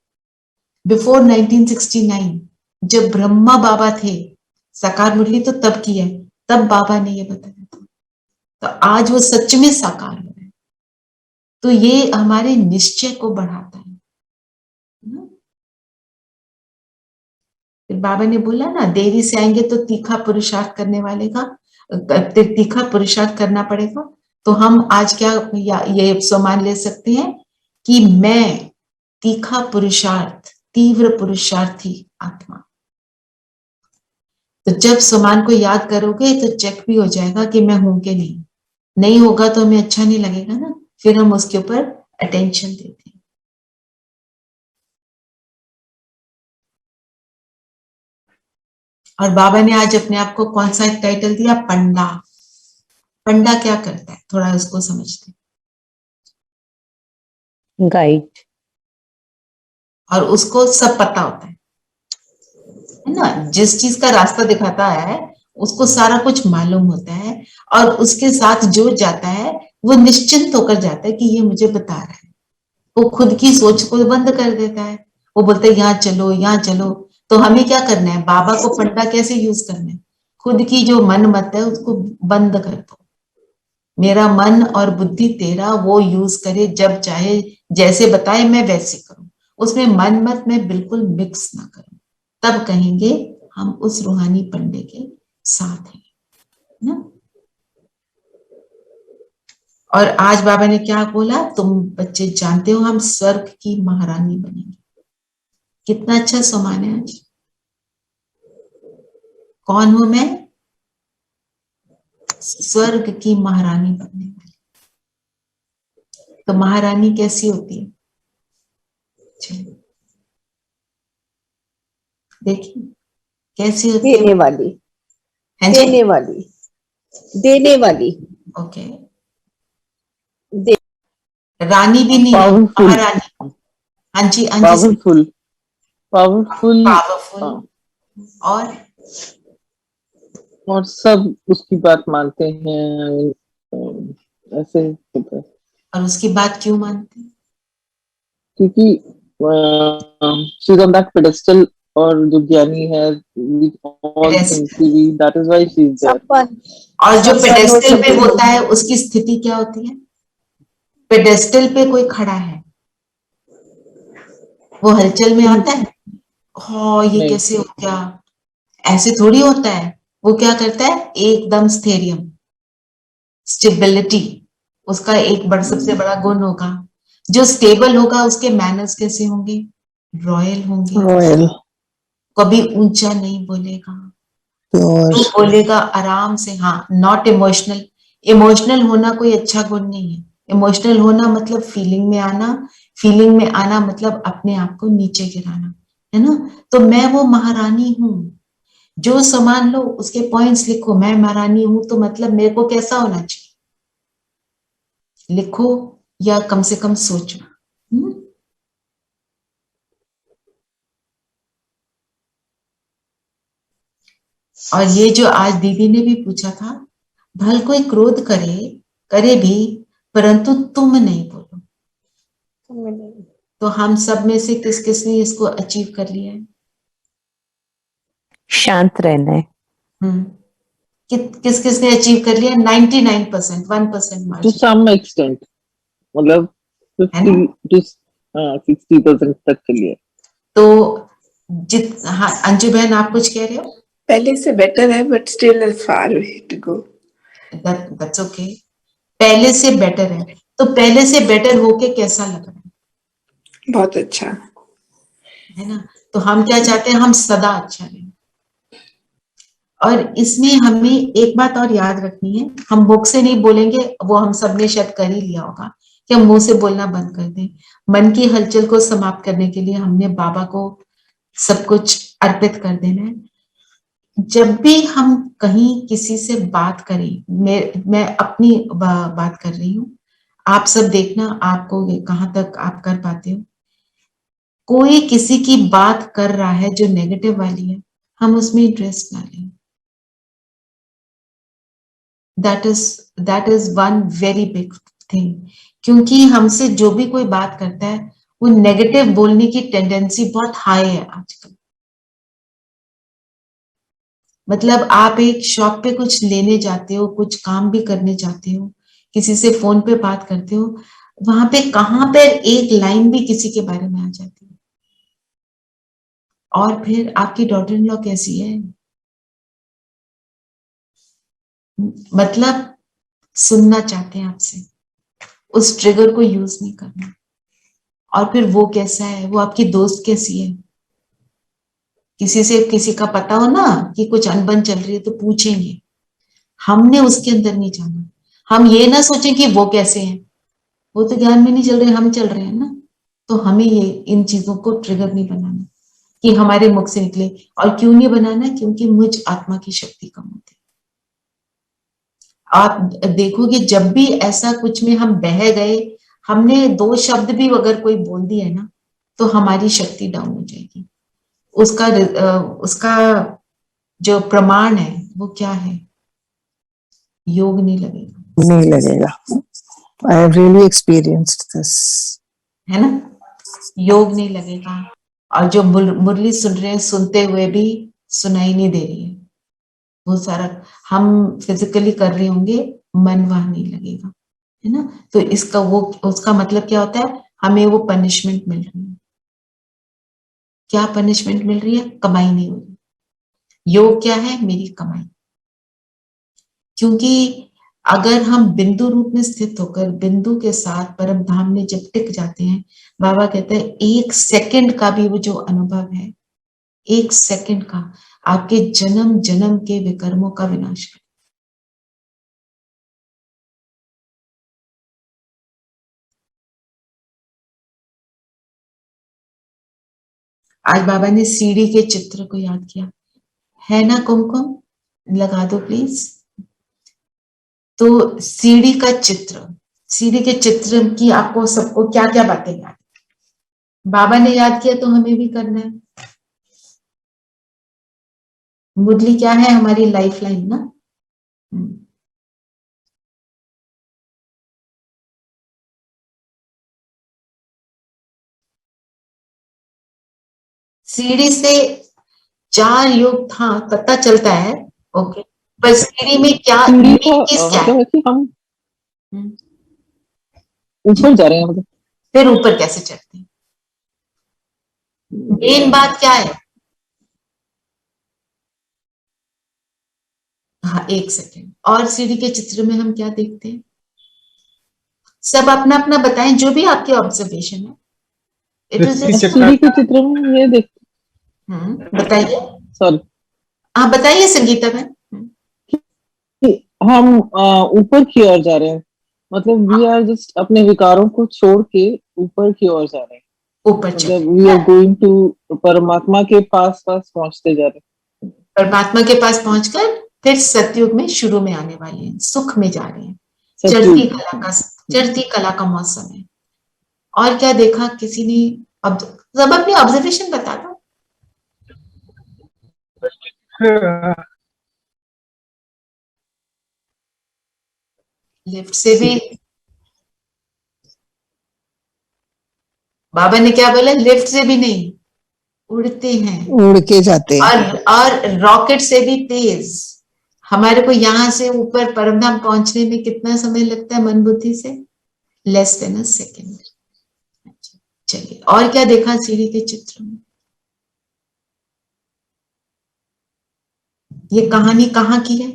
बिफोर 1969, जब ब्रह्मा बाबा थे। साकार मुरली तो तब की है, तब बाबा ने ये बताया था। तो आज वो सच में साकार हो रहा है। तो ये हमारे निश्चय को बढ़ाता है ना? फिर बाबा ने बोला ना, देरी से आएंगे तो तीखा पुरुषार्थ करने वाले का तीखा पुरुषार्थ करना पड़ेगा। तो हम आज क्या ये सम्मान ले सकते हैं कि मैं तीखा पुरुषार्थ, तीव्र पुरुषार्थी आत्मा। तो जब सम्मान को याद करोगे तो चेक भी हो जाएगा कि मैं हूं कि नहीं। नहीं होगा तो हमें अच्छा नहीं लगेगा ना, फिर हम उसके ऊपर अटेंशन देते हैं। और बाबा ने आज अपने आप को कौन सा एक टाइटल दिया? पंडा। पंडा क्या करता है, थोड़ा उसको समझते हैं। गाइड। और उसको सब पता होता है ना? जिस चीज का रास्ता दिखाता है उसको सारा कुछ मालूम होता है, और उसके साथ जो जाता है वो निश्चिंत होकर जाता है कि ये मुझे बता रहा है। वो खुद की सोच को बंद कर देता है। वो बोलते हैं यहाँ चलो, यहाँ चलो। तो हमें क्या करना है? बाबा को पंडा कैसे यूज करना है? खुद की जो मन मत है उसको बंद कर दो। मेरा मन और बुद्धि तेरा, वो यूज करे जब चाहे, जैसे बताए मैं वैसे करूं। उसमें मन मत में बिल्कुल मिक्स ना करूं। तब कहेंगे हम उस रूहानी पंडे के साथ हैं ना। और आज बाबा ने क्या बोला? तुम बच्चे जानते हो हम स्वर्ग की महारानी बनेंगे। कितना अच्छा सम्मान है आज। कौन हूं मैं? स्वर्ग की महारानी बनने वाली। तो महारानी कैसी होती है? देखिए कैसी होती है? देने वाली, हाँ जी, देने वाली, देने वाली, ओके। दे, रानी भी नहीं है, पावरफुल, महारानी। हाँ जी, हाँ जी, पावरफुल, पावरफुल। पावरफुल। और और सब उसकी बात मानते हैं, ऐसे होता है। और उसकी बात क्यों मानते हैं? क्योंकि she is on that pedestal, और जो ज्ञानी है, all Pedestal। Things that is why she is there. संपन्न, और जो संपन्न और पेडेस्टल पे समृद्ध। होता है उसकी स्थिति क्या होती है? पेडेस्टल पे कोई खड़ा है, वो हलचल में आता है, हाँ ये नहीं, कैसे हो गया, ऐसे थोड़ी होता है। वो क्या करता है, एकदम स्थैर्य, स्टेबिलिटी उसका एक बड़ा सबसे बड़ा गुण होगा। जो स्टेबल होगा उसके मैनर्स कैसे होंगे? रॉयल होंगे। रॉयल, कभी ऊंचा नहीं बोलेगा, प्योर, तो बोलेगा आराम से, हाँ, नॉट इमोशनल। इमोशनल होना कोई अच्छा गुण नहीं है। इमोशनल होना मतलब फीलिंग में आना, फीलिंग में आना मतलब अपने आप को नीचे गिराना, है ना। तो मैं वो महारानी हूं, जो सामान लो उसके पॉइंट्स लिखो, मैं महारानी हूं तो मतलब मेरे को कैसा होना चाहिए, लिखो या कम से कम सोचो। और ये जो आज दीदी ने भी पूछा था, भल कोई क्रोध करे, करे भी, परंतु तुम नहीं बोलो। तो हम सब में से किस किस ने इसको अचीव कर लिया है? शांत रहना है। किस किस ने अचीव कर लिया? 99%, 1% टू मार्जिन, सम एक्सटेंट, मतलब है ना। 50 टू 60% तक के लिए। तो हाँ अंजू बहन आप कुछ कह रहे हो? पहले से बेटर है but still far way to go. That's okay. पहले से बेटर है, तो पहले से बेटर होके कैसा लग रहा है? बहुत अच्छा। है ना। तो हम क्या चाहते हैं, हम सदा अच्छा रहें। और इसमें हमें एक बात और याद रखनी है, हम मुख से नहीं बोलेंगे, वो हम सबने शायद कर ही लिया होगा कि हम मुंह से बोलना बंद कर दें। मन की हलचल को समाप्त करने के लिए हमने बाबा को सब कुछ अर्पित कर देना है। जब भी हम कहीं किसी से बात करें, मैं अपनी बात कर रही हूँ, आप सब देखना आपको कहाँ तक आप कर पाते हो। कोई किसी की बात कर रहा है जो नेगेटिव वाली है, हम उसमें इंटरेस्ट ना लें। That is one very big thing. क्योंकि हमसे जो भी कोई बात करता है, वो नेगेटिव बोलने की टेंडेंसी बहुत हाई है आजकल। मतलब आप एक शॉप पे कुछ लेने जाते हो, कुछ काम भी करने जाते हो, किसी से फोन पे बात करते हो, वहां पे कहां पे एक लाइन भी किसी के बारे में आ जाती है। और फिर आपकी डॉटर इन लॉ कैसी है, मतलब सुनना चाहते हैं आपसे, उस ट्रिगर को यूज नहीं करना। और फिर वो कैसा है, वो आपकी दोस्त कैसी है, किसी से किसी का पता हो ना कि कुछ अनबन चल रही है तो पूछेंगे। हमने उसके अंदर नहीं जाना। हम ये ना सोचें कि वो कैसे हैं, वो तो ज्ञान में नहीं चल रहे, हम चल रहे हैं ना। तो हमें ये इन चीजों को ट्रिगर नहीं बनाना कि हमारे मुख से निकले। और क्यों नहीं बनाना? क्योंकि मुझ आत्मा की शक्ति कम होती है। आप देखोगे जब भी ऐसा कुछ में हम बह गए, हमने दो शब्द भी अगर कोई बोल दिया है ना, तो हमारी शक्ति डाउन हो जाएगी। उसका जो प्रमाण है वो क्या है? योग नहीं लगेगा, नहीं लगेगा। I have really experienced this. है ना। योग नहीं लगेगा। और जो मुरली सुन रहे हैं, सुनते हुए भी सुनाई नहीं दे रही है, वो सारा हम फिजिकली कर रहे होंगे, मन वहां नहीं लगेगा, है ना। तो इसका वो उसका मतलब क्या होता है, हमें वो पनिशमेंट मिल रही है। क्या पनिशमेंट मिल रही है? कमाई नहीं हो रही। योग क्या है? मेरी कमाई। क्योंकि अगर हम बिंदु रूप में स्थित होकर बिंदु के साथ परम धाम में जब टिक जाते हैं, बाबा कहते हैं एक सेकंड का भी वो जो अनुभव है, एक सेकंड का आपके जन्म जन्म के विकर्मों का विनाश कर। आज बाबा ने सीढ़ी के चित्र को याद किया, है ना कुमकुम, लगा दो प्लीज। तो सीढ़ी का चित्र, सीढ़ी के चित्र की आपको सबको क्या क्या बातें याद, बाबा ने याद किया तो हमें भी करना है। मुरली क्या है, हमारी लाइफ लाइन ना। सीढ़ी से 4 योग था पता चलता है, ओके, पर सीढ़ी में क्या सीढ़ी का main चीज क्या है? मतलब है कि हम हम्म, ऊपर जा रहे हैं, मतलब फिर ऊपर कैसे चढ़ते हैं? मेन बात क्या है? हाँ, एक सेकेंड, और सीढ़ी के चित्र में हम क्या देखते हैं? सब अपना अपना बताएं, जो भी आपके ऑब्जर्वेशन है। इट इज सीढ़ी के चित्र में ये देख, बताइए। सॉरी, हाँ बताइए संगीता बहन। हम ऊपर की ओर जा रहे हैं, मतलब वी आर जस्ट अपने विकारों को छोड़ के ऊपर की ओर जा रहे हैं, ऊपर चले, मतलब वी आर गोइंग टू परमात्मा के पास पास पहुंचते जा रहे हैं। परमात्मा के पास पहुंचकर फिर सतयुग में शुरू में आने वाले हैं, सुख में जा रहे हैं। सतयुग। चढ़ती कला का मौसम है। और क्या देखा किसी ने? अब सब अपनी ऑब्जर्वेशन बता दो। लिफ्ट से भी बाबा ने क्या बोला, लिफ्ट से भी नहीं, उड़ते हैं, उड़ के जाते हैं। और रॉकेट से भी तेज। हमारे को यहां से ऊपर परमधाम पहुंचने में कितना समय लगता है मन बुद्धि से? Less than a second. चलिए, और क्या देखा सीढ़ी के चित्र में? ये कहानी कहाँ की है?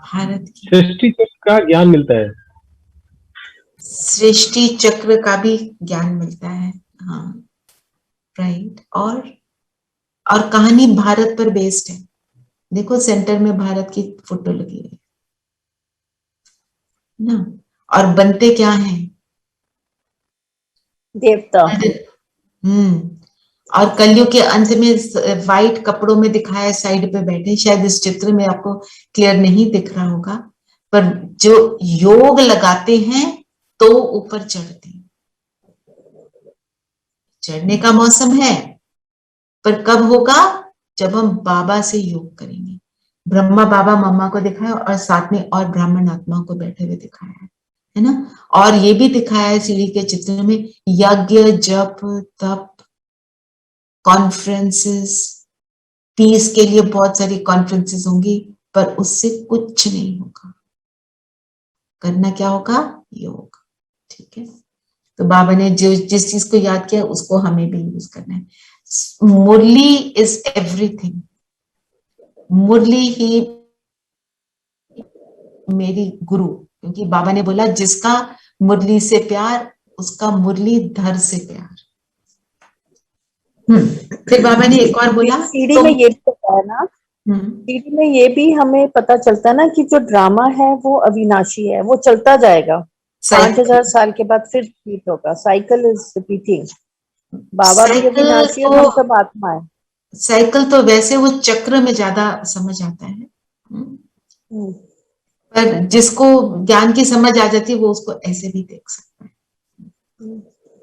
भारत की। सृष्टि का ज्ञान मिलता है। सृष्टि चक्र का भी ज्ञान मिलता है, हाँ, राइट। और कहानी भारत पर बेस्ड है। देखो सेंटर में भारत की फोटो लगी है ना। और बनते क्या हैं? देवता। और कलयुग के अंत में वाइट कपड़ों में दिखाया है, साइड पे बैठे, शायद इस चित्र में आपको क्लियर नहीं दिख रहा होगा, पर जो योग लगाते हैं तो ऊपर चढ़ते हैं। चढ़ने का मौसम है, पर कब होगा? जब हम बाबा से योग करेंगे। ब्रह्मा बाबा मम्मा को दिखाया और साथ में और ब्राह्मण आत्मा को बैठे हुए दिखाया है ना। और ये भी दिखाया है सीढ़ी के चित्र में, यज्ञ जप तप कॉन्फ्रेंसेस, पीस के लिए बहुत सारी कॉन्फ्रेंसेस होंगी, पर उससे कुछ नहीं होगा। करना क्या होगा? योग। ठीक है, तो बाबा ने जो जिस चीज को याद किया उसको हमें भी यूज करना है। मुरली इज एवरीथिंग। मुरली ही मेरी गुरु, क्योंकि बाबा ने बोला जिसका मुरली से प्यार उसका मुरलीधर से प्यार। फिर बाबा ने एक और बोला, सीढ़ी में ये भी पता है ना, सीढ़ी में ये भी हमें पता चलता है ना कि जो ड्रामा है वो अविनाशी है, वो चलता जाएगा, 5000 साल के बाद फिर रिपीट होगा, साइकिल इज रिपीटिंग। बाबा भी अविनाशी और हम सब आत्मा है। साइकिल तो वैसे वो चक्र में ज्यादा समझ आता है, पर जिसको ज्ञान की समझ आ जाती है वो उसको ऐसे भी देख सकता है।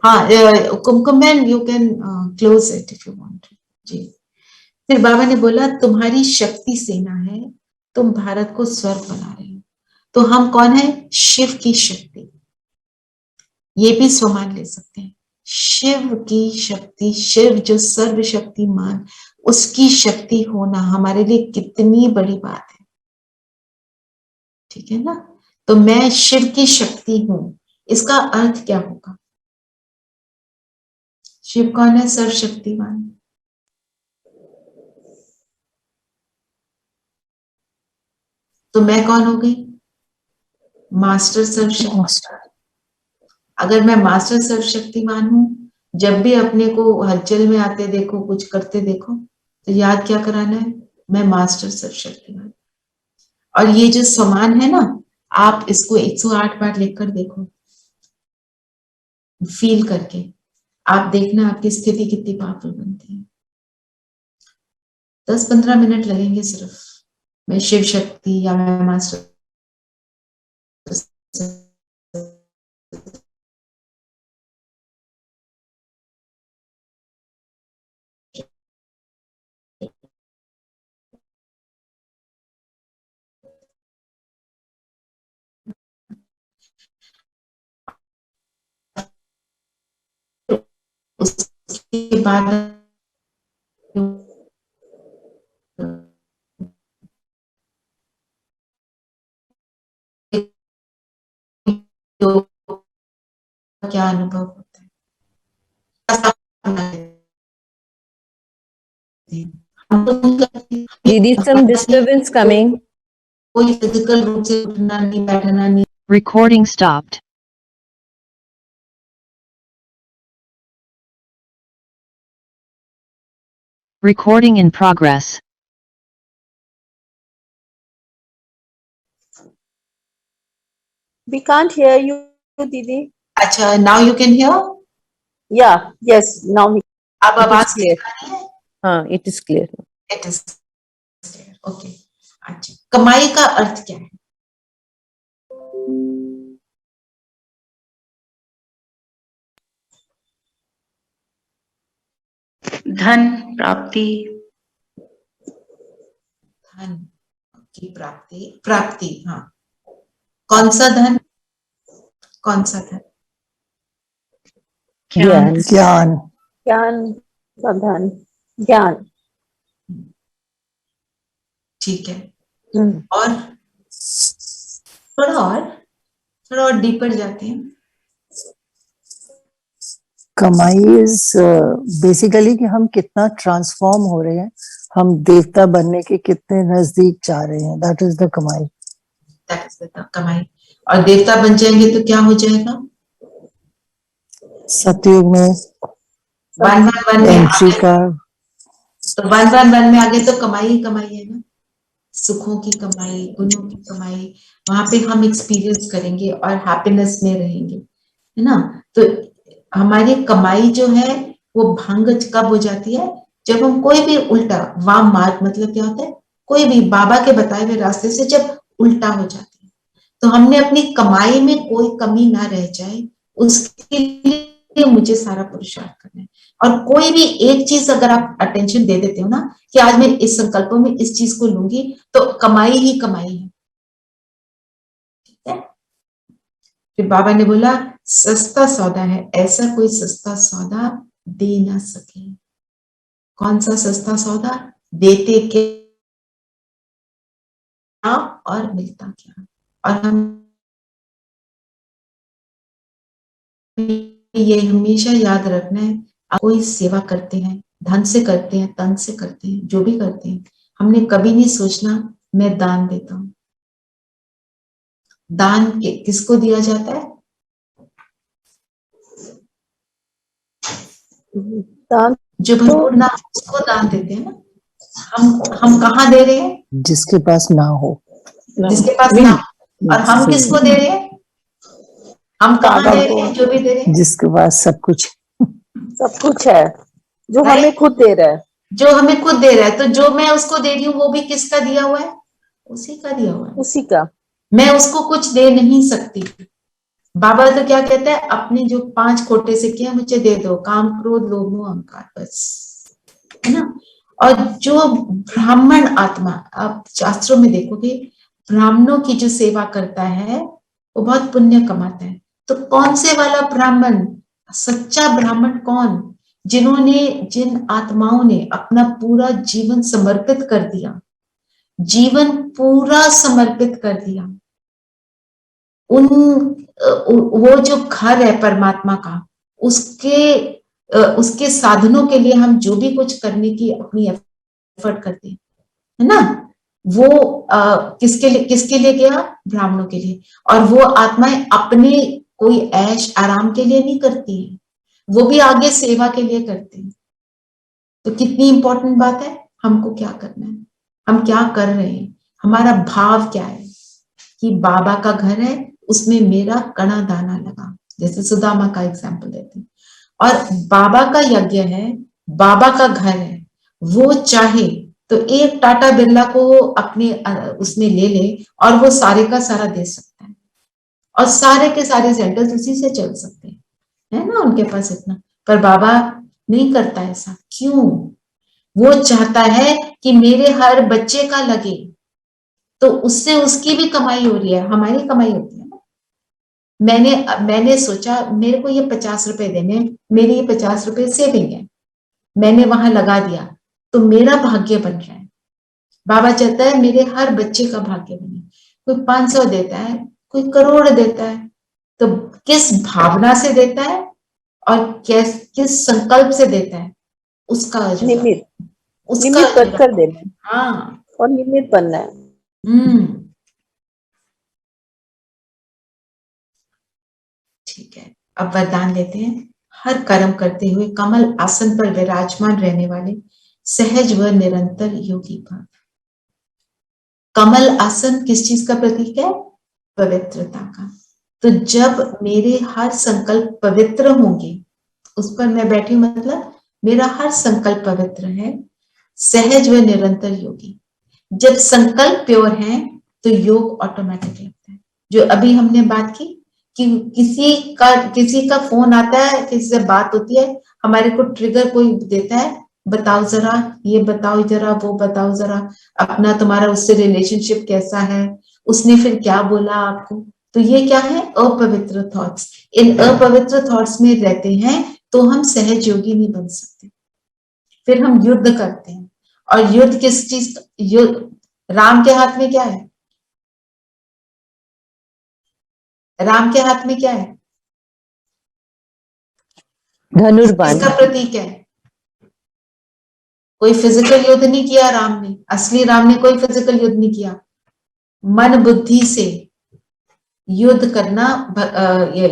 हाँ Kumkum man, you can close it if you want. जी। फिर बाबा ने बोला तुम्हारी शक्ति सेना है, तुम भारत को स्वर्ग बना रहे हो। तो हम कौन है? शिव की शक्ति। ये भी स्वमान ले सकते हैं, शिव की शक्ति। शिव जो सर्वशक्तिमान, उसकी शक्ति होना हमारे लिए कितनी बड़ी बात है। ठीक है ना। तो मैं शिव की शक्ति हूं, इसका अर्थ क्या होगा? शिव कौन है? सर्वशक्तिमान। तो मैं कौन हो गई? मास्टर सर्वशक्तिमान। अगर मैं मास्टर सर्वशक्तिमान हूं, जब भी अपने को हलचल में आते देखो, कुछ करते देखो, तो याद क्या कराना है? मैं मास्टर सर्वशक्तिमान। और ये जो समान है ना, आप इसको 108 बार लिखकर देखो, फील करके। आप देखना आपकी स्थिति कितनी पावरफुल बनती है। 10-15 मिनट लगेंगे सिर्फ। मैं शिव शक्ति या मैं मास्टर उसके बाद क्या अनुभव होता है। दीदी, some disturbance coming. कोई फिजिकल रूप से उठना नहीं, बैठना नहीं। Recording stopped. Recording in progress. We can't hear you, Didi. अच्छा, now you can hear? Yeah, yes, now we. अब आवाज clear. आ रही है? हाँ, it is clear. It is clear. Okay. अच्छा, कमाई का अर्थ क्या है? धन प्राप्ति। धन की प्राप्ति। हाँ, कौन सा धन? कौन सा धन? ज्ञान ज्ञान का धन, ज्ञान। ठीक है। और थोड़ा और डीपर जाते हैं। कमाई इज बेसिकली कि हम कितना ट्रांसफॉर्म हो रहे हैं, हम देवता बनने के कितने नजदीक जा रहे हैं। दैट इज द कमाई। दैट इज द कमाई। और देवता बन जाएंगे तो क्या हो जाएगा? सतयुग में 111 में एंट्री का। तो 111 में आगे तो कमाई ही कमाई है ना, सुखों की कमाई, गुणों की कमाई। वहां पे हम एक्सपीरियंस करेंगे और हैप्पीनेस में रहेंगे, है ना। तो हमारी कमाई जो है वो भंग कब हो जाती है? जब हम कोई भी उल्टा, वाम मार्ग मतलब क्या होता है? कोई भी बाबा के बताए हुए रास्ते से जब उल्टा हो जाती है, तो हमने अपनी कमाई में कोई कमी ना रह जाए, उसके लिए मुझे सारा पुरुषार्थ करना है। और कोई भी एक चीज अगर आप अटेंशन दे देते हो ना कि आज मैं इस संकल्पों में इस चीज को लूंगी, तो कमाई ही कमाई है। ठीक है। फिर बाबा ने बोला सस्ता सौदा है, ऐसा कोई सस्ता सौदा दे ना सके। कौन सा सस्ता सौदा? देते क्या और मिलता क्या। और हम ये हमेशा याद रखना है, आप कोई सेवा करते हैं, धन से करते हैं, तन से करते हैं, जो भी करते हैं, हमने कभी नहीं सोचना मैं दान देता हूं। दान किसको दिया जाता है? दान जो भरपूर ना हो उसको दान देते हैं ना। हम कहाँ दे रहे हैं? जिसके पास ना हो, जिसके पास ना हो। और हम किसको दे रहे हैं? हम कहाँ दे रहे हैं? जो भी दे रहे हैं, जिसके पास सब कुछ है, जो हमें खुद दे रहा है, जो हमें खुद दे रहा है। तो जो मैं उसको दे रही हूँ वो भी किसका दिया हुआ है? उसी का दिया हुआ है, उसी का। मैं मैं उसको कुछ दे नहीं सकती। बाबा तो क्या कहते हैं? अपने जो 5 खोटे सिक्के हैं मुझे दे दो, काम क्रोध लोभ मोह अहंकार, बस, है ना। और जो ब्राह्मण आत्मा, आप शास्त्रों में देखोगे ब्राह्मणों की जो सेवा करता है वो बहुत पुण्य कमाता है। तो कौन से वाला ब्राह्मण? सच्चा ब्राह्मण कौन? जिन आत्माओं ने अपना पूरा जीवन समर्पित कर दिया, जीवन पूरा समर्पित कर दिया। वो जो घर है परमात्मा का, उसके साधनों के लिए हम जो भी कुछ करने की अपनी एफर्ट करते हैं, है ना, वो किसके लिए गया? ब्राह्मणों के लिए। और वो आत्माएं अपने कोई ऐश आराम के लिए नहीं करती हैं, वो भी आगे सेवा के लिए करते हैं। तो कितनी इंपॉर्टेंट बात है, हमको क्या करना है, हम क्या कर रहे हैं, हमारा भाव क्या है कि बाबा का घर है, उसमें मेरा कणा दाना लगा। जैसे सुदामा का एग्जाम्पल देते हैं। और बाबा का यज्ञ है, बाबा का घर है, वो चाहे तो एक टाटा बिरला को अपने उसमें ले ले और वो सारे का सारा दे सकता है, और सारे के सारे सेंटर्स उसी से चल सकते हैं, है ना, उनके पास इतना। पर बाबा नहीं करता ऐसा। क्यों? वो चाहता है कि मेरे हर बच्चे का लगे, तो उससे उसकी भी कमाई हो रही है, हमारी कमाई होती है ना। मैंने सोचा मेरे को ये 50 रुपए देने, मेरी ये 50 रुपए सेविंग है, मैंने वहां लगा दिया, तो मेरा भाग्य बन रहा है। बाबा चाहता है मेरे हर बच्चे का भाग्य बने। कोई 500 देता है, कोई करोड़ देता है, तो किस भावना से देता है और किस संकल्प से देता है, उसका अजर, निमित उसका कर देना है। हाँ, और निमित बनना है। ठीक है, अब वरदान लेते हैं। हर कर्म करते हुए कमल आसन पर विराजमान रहने वाले सहज व निरंतर योगी भव। कमल आसन किस चीज का प्रतीक है? पवित्रता का। तो जब मेरे हर संकल्प पवित्र होंगे, उस पर मैं बैठी, मतलब मेरा हर संकल्प पवित्र है, सहज व निरंतर योगी। जब संकल्प प्योर है तो योग ऑटोमेटिक लगता है। जो अभी हमने बात की कि किसी का फोन आता है, किसी से बात होती है, हमारे को ट्रिगर कोई देता है, बताओ जरा, ये बताओ जरा, वो बताओ जरा, अपना तुम्हारा उससे रिलेशनशिप कैसा है, उसने फिर क्या बोला आपको। तो ये क्या है? अपवित्र थॉट्स। इन अपवित्र थॉट्स में रहते हैं तो हम सहज योगी नहीं बन सकते। फिर हम युद्ध करते हैं, और युद्ध किस चीज का? युद्ध राम के हाथ में क्या है? राम के हाथ में क्या है? धनुर्बाण। इसका प्रतीक है। कोई फिजिकल युद्ध नहीं किया राम ने, असली राम ने कोई फिजिकल युद्ध नहीं किया। मन बुद्धि से युद्ध करना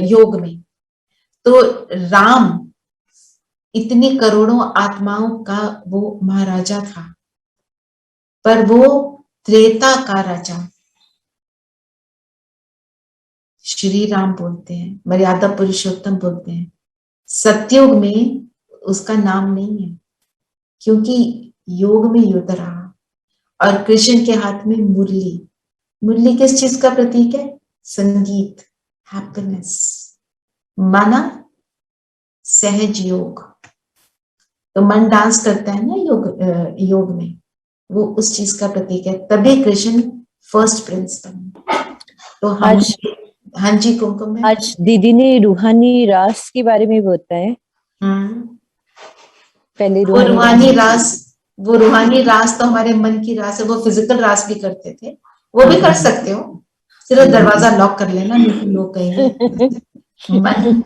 योग में। तो राम इतनी करोड़ों आत्माओं का वो महाराजा था, पर वो त्रेता का राजा श्री राम बोलते हैं, मर्यादा पुरुषोत्तम बोलते हैं। सतयुग में उसका नाम नहीं है, क्योंकि योग में युद्ध रहा। और कृष्ण के हाथ में मुरली। मुरली किस चीज का प्रतीक है? संगीत, हैप्पीनेस, माना सहज योग। तो मन डांस करता है ना योग में, वो उस चीज का प्रतीक है। तभी कृष्ण फर्स्ट प्रिंस बने। तो हम हाँ जी कुमकुम, आज दीदी ने रूहानी रास के बारे में बताया। पहले वो रूहानी रास तो हमारे मन की रास है, वो फिजिकल रास भी करते थे, वो भी कर सकते हो, सिर्फ दरवाजा लॉक कर लेना, नहीं तो लोग कहेंगे मन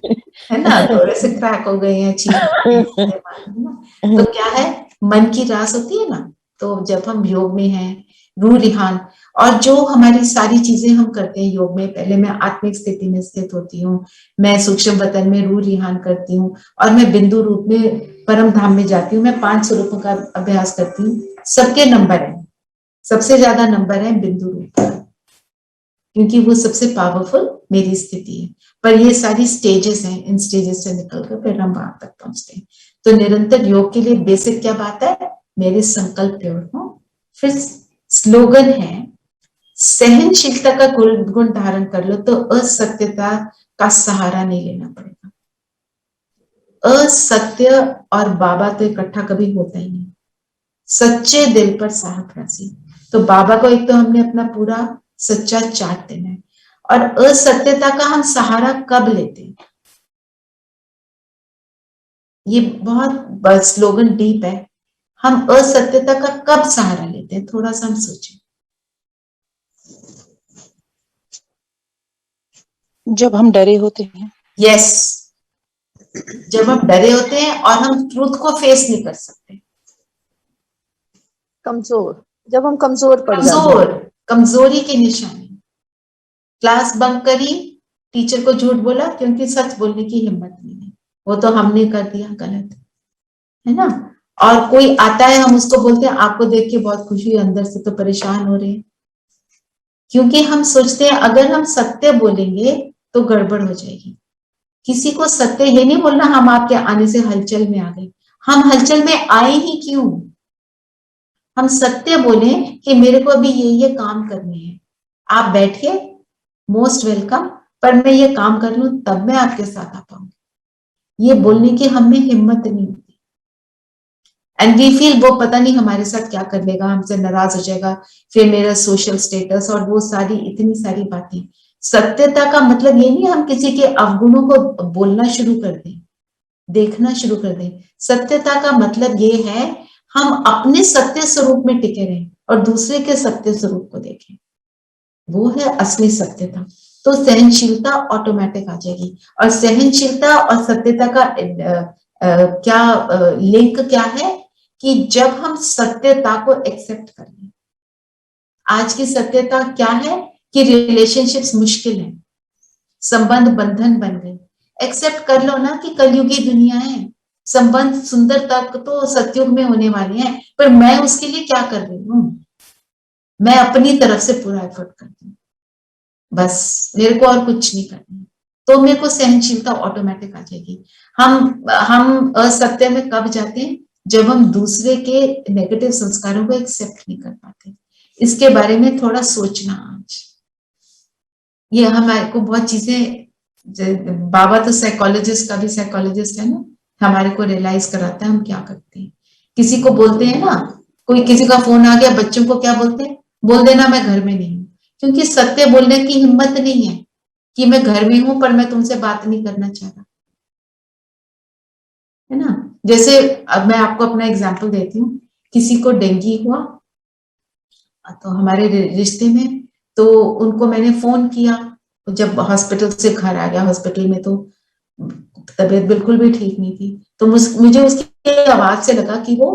है ना, थोड़े से क्रैक हो गए हैं, तो क्या है, मन की रास होती है ना। तो जब हम योग में हैं, रूह रिहान, और जो हमारी सारी चीजें हम करते हैं योग में, पहले मैं आत्मिक स्थिति में स्थित होती हूँ, मैं सूक्ष्म वतन में रूह रिहान करती हूँ, और मैं बिंदु रूप में परम धाम में जाती हूँ। मैं 5 स्वरूपों का अभ्यास करती हूँ। सबके नंबर है, सबसे ज्यादा नंबर है बिंदु रूप का, क्योंकि वो सबसे पावरफुल मेरी स्थिति है। पर ये सारी स्टेजेस हैं, इन स्टेजेस से निकलकर फिर हम वहां तक पहुंचते हैं। तो निरंतर योग के लिए बेसिक क्या बात है? मेरे संकल्प प्योर हो। फिर स्लोगन है, सहनशीलता का गुण धारण कर लो तो असत्यता का सहारा नहीं लेना पड़ेगा। असत्य और बाबा तो इकट्ठा कभी होता ही नहीं। सच्चे दिल पर साहब राशि। तो बाबा को एक तो हमने अपना पूरा सच्चा चार्ट देना है, और असत्यता का हम सहारा कब लेते हैं? ये बहुत स्लोगन डीप है। हम असत्यता का कब सहारा लेते हैं? थोड़ा सा हम सोचें। जब हम डरे होते हैं। यस, जब हम डरे होते हैं और हम ट्रूथ को फेस नहीं कर सकते। कमजोर, जब हम कमजोर पड़ जाते हैं। कमजोरी की निशानी। क्लास बंक करी, टीचर को झूठ बोला, क्योंकि सच बोलने की हिम्मत नहीं है, वो तो हमने कर दिया गलत, है ना। और कोई आता है, हम उसको बोलते हैं आपको देख के बहुत खुशी, अंदर से तो परेशान हो रहे हैं, क्योंकि हम सोचते हैं अगर हम सत्य बोलेंगे तो गड़बड़ हो जाएगी। किसी को सत्य ये नहीं बोलना हम आपके आने से हलचल में आ गए, हम हलचल में आए ही क्यों? हम सत्य बोले कि मेरे को अभी ये काम करने हैं, आप बैठिए, मोस्ट वेलकम, पर मैं ये काम कर लूं तब मैं आपके साथ आ पाऊंगी। ये बोलने की हमें हिम्मत नहीं होती, एंड वी फील वो पता नहीं हमारे साथ क्या कर लेगा, हमसे नाराज हो जाएगा, फिर मेरा सोशल स्टेटस और वो सारी इतनी सारी बातें। सत्यता का मतलब ये नहीं हम किसी के अवगुणों को बोलना शुरू कर दें, देखना शुरू कर दें। सत्यता का मतलब ये है हम अपने सत्य स्वरूप में टिके रहें और दूसरे के सत्य स्वरूप को देखें, वो है असली सत्यता। तो सहनशीलता ऑटोमेटिक आ जाएगी। और सहनशीलता और सत्यता का क्या लिंक क्या है कि जब हम सत्यता को एक्सेप्ट कर लें। आज की सत्यता क्या है कि रिलेशनशिप्स मुश्किल है, संबंध बंधन बन गए। एक्सेप्ट कर लो ना कि कलयुगी दुनिया है, संबंध सुंदर तक तो सतयुग में होने वाले हैं, पर मैं उसके लिए क्या कर रही हूँ? मैं अपनी तरफ से पूरा एफर्ट करती हूँ, बस मेरे को और कुछ नहीं करना, तो मेरे को सहनशीलता ऑटोमेटिक आ जाएगी। हम असत्य में कब जाते हैं? जब हम दूसरे के नेगेटिव संस्कारों को एक्सेप्ट नहीं कर पाते। इसके बारे में थोड़ा सोचना आज। ये हमारे को बहुत चीजें, बाबा तो साइकोलॉजिस्ट का भी साइकोलॉजिस्ट है ना, हमारे को रियलाइज कराता है हम क्या करते हैं। किसी को बोलते हैं ना, कोई किसी का फोन आ गया, बच्चों को क्या बोलते हैं? बोल देना मैं घर में नहीं हूँ, क्योंकि सत्य बोलने की हिम्मत नहीं है कि मैं घर में हूं पर मैं तुमसे बात नहीं करना चाह रहा, है ना। जैसे अब मैं आपको अपना एग्जांपल देती हूँ, किसी को डेंगू हुआ तो हमारे रिश्ते में, तो उनको मैंने फोन किया, जब हॉस्पिटल से घर आ गया, हॉस्पिटल में तो तबीयत बिल्कुल भी ठीक नहीं थी, तो मुझे उसकी आवाज से लगा कि वो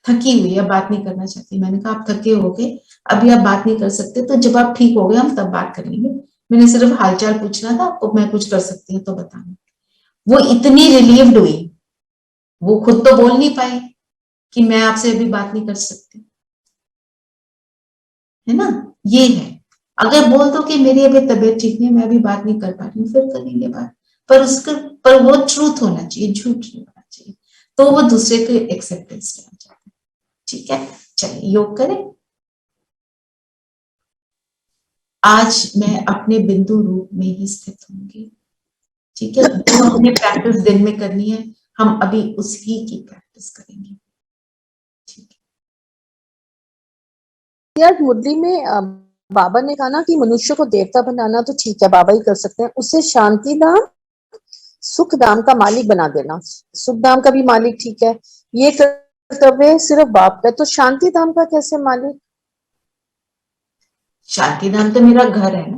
थकी हुई है, बात नहीं करना चाहती। मैंने कहा आप थके हो गए, अभी आप बात नहीं कर सकते, तो जब आप ठीक हो गए हम तब बात करेंगे, मैंने सिर्फ हालचाल पूछना था आपको, मैं कुछ कर सकती हूँ तो बताना। वो इतनी रिलीव्ड हुई, वो खुद तो बोल नहीं पाई कि मैं आपसे अभी बात नहीं कर सकती, है ना। ये है, अगर बोल दो कि मेरी अभी तबीयत ठीक नहीं, मैं अभी बात नहीं कर पा रही हूँ, फिर करेंगे बात, पर उसका पर वो ट्रूथ होना चाहिए, झूठ नहीं होना चाहिए, तो वो दूसरे के एक्सेप्टेंस में आ जाता है। ठीक है, चलिए योग करें। आज मैं अपने बिंदु रूप में ही स्थित होंगी, ठीक है। जो हमने प्रैक्टिस दिन में करनी है, हम अभी उसी की प्रैक्टिस करेंगे, ठीक है। यार मुरली में बाबा ने कहा ना कि मनुष्य को देवता बनाना तो ठीक है, बाबा ही कर सकते हैं, उससे शांति धाम सुख धाम का मालिक बना देना। सुख धाम का भी मालिक ठीक है, ये कर्तव्य सिर्फ बाप का, तो शांति धाम का कैसे मालिक? शांति धाम तो मेरा घर है ना।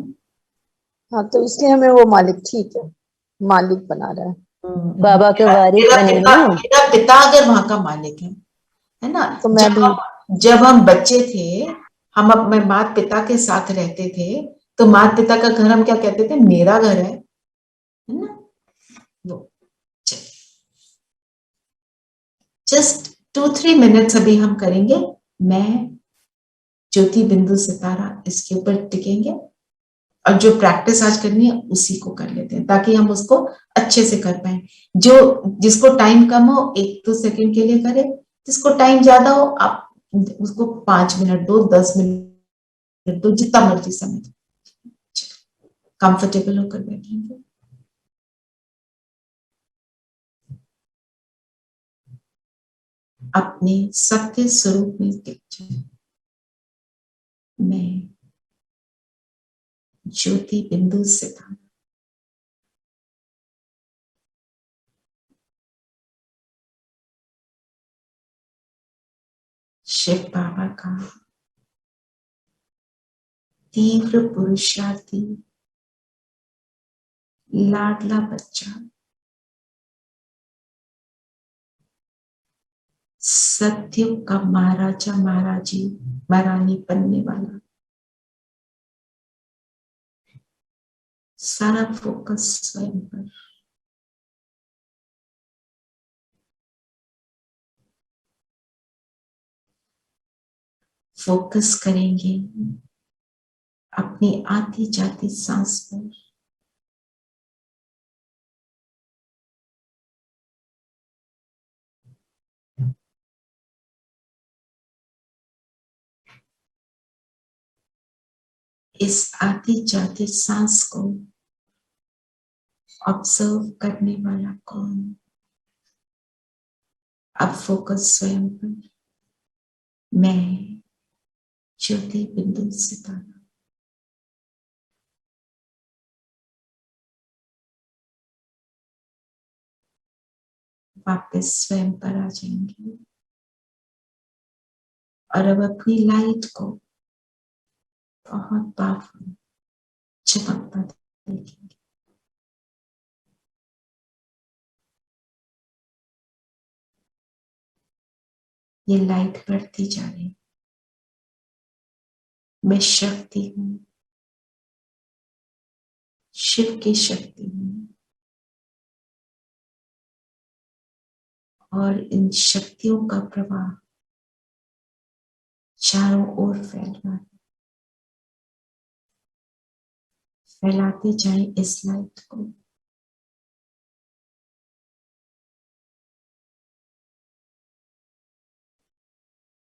हाँ, तो इसलिए हमें वो मालिक, ठीक है, मालिक बना रहा है। बाबा के वारिस बने ना। मेरा पिता अगर वहां का मालिक है ना। तो मैं भी, जब हम बच्चे थे, हम अपने माता पिता के साथ रहते थे, तो माता पिता का घर हम क्या कहते थे? मेरा घर है ना। वो जस्ट 2-3 मिनट्स अभी हम करेंगे, मैं ज्योति बिंदु सितारा इसके ऊपर टिकेंगे, और जो प्रैक्टिस आज करनी है उसी को कर लेते हैं, ताकि हम उसको अच्छे से कर पाए। जो जिसको टाइम कम हो 1-2 सेकंड के लिए करे, जिसको टाइम ज्यादा हो आप उसको 5 मिनट दो, 10 मिनट दो, जितना मर्जी समय दो। कंफर्टेबल होकर बैठेंगे। अपने सत्य स्वरूप में टिक जाए। मैं ज्योति बिंदु सितारा शिव बाबा का तीव्र पुरुषार्थी लाडला बच्चा, सत्युग का महाराजा महाराजी महारानी बनने वाला, सारा फोकस स्वयं पर। फोकस करेंगे अपनी आती जाती सांस पर, इस आती जाती सांस को ऑब्जर्व करने वाला कौन? अब फोकस स्वयं पर। मैं ज्योति बिंदु सितारा। वापस स्वयं पर आ जाएंगे और अब अपनी लाइट को बहुत पावरफुल चमकता देखेंगे। ये लाइट बढ़ती जा रही है। मैं शक्ति हूँ, शिव की शक्ति हूँ और इन शक्तियों का प्रवाह चारों ओर फैल रहा है। फैलाते जाएं इस लाइट को।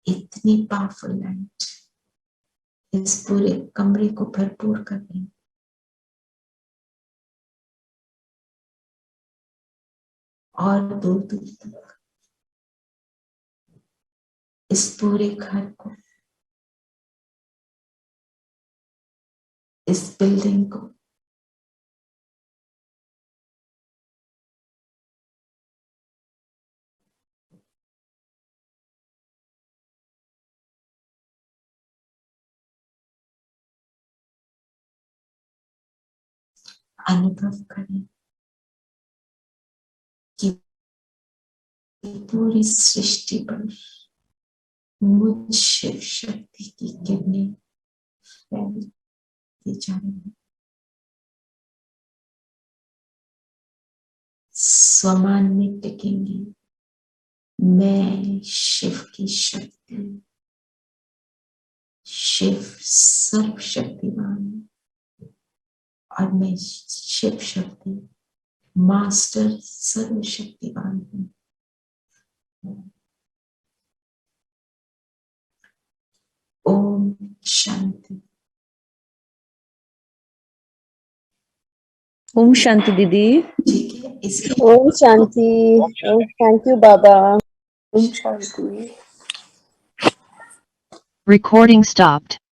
इतनी पावरफुल लाइट इस पूरे कमरे को भरपूर कर रही। और दूर दूर तक इस पूरे घर को, इस बिल्डिंग को अनुभव करें कि पूरी सृष्टि पर मुझ शिव शक्ति की किरणें फैलती जा रही है। स्वमान में टिकेंगे। मैं शिव की शक्ति, शिव सर्वशक्तिमान और मैं शिव शक्ति मास्टर सर्वशक्तिमान हूँ। ओम शांति। ओम शांति दीदी। ठीक है, इसके ओम शांति। थैंक यू बाबा। Om Shanti. Recording stopped.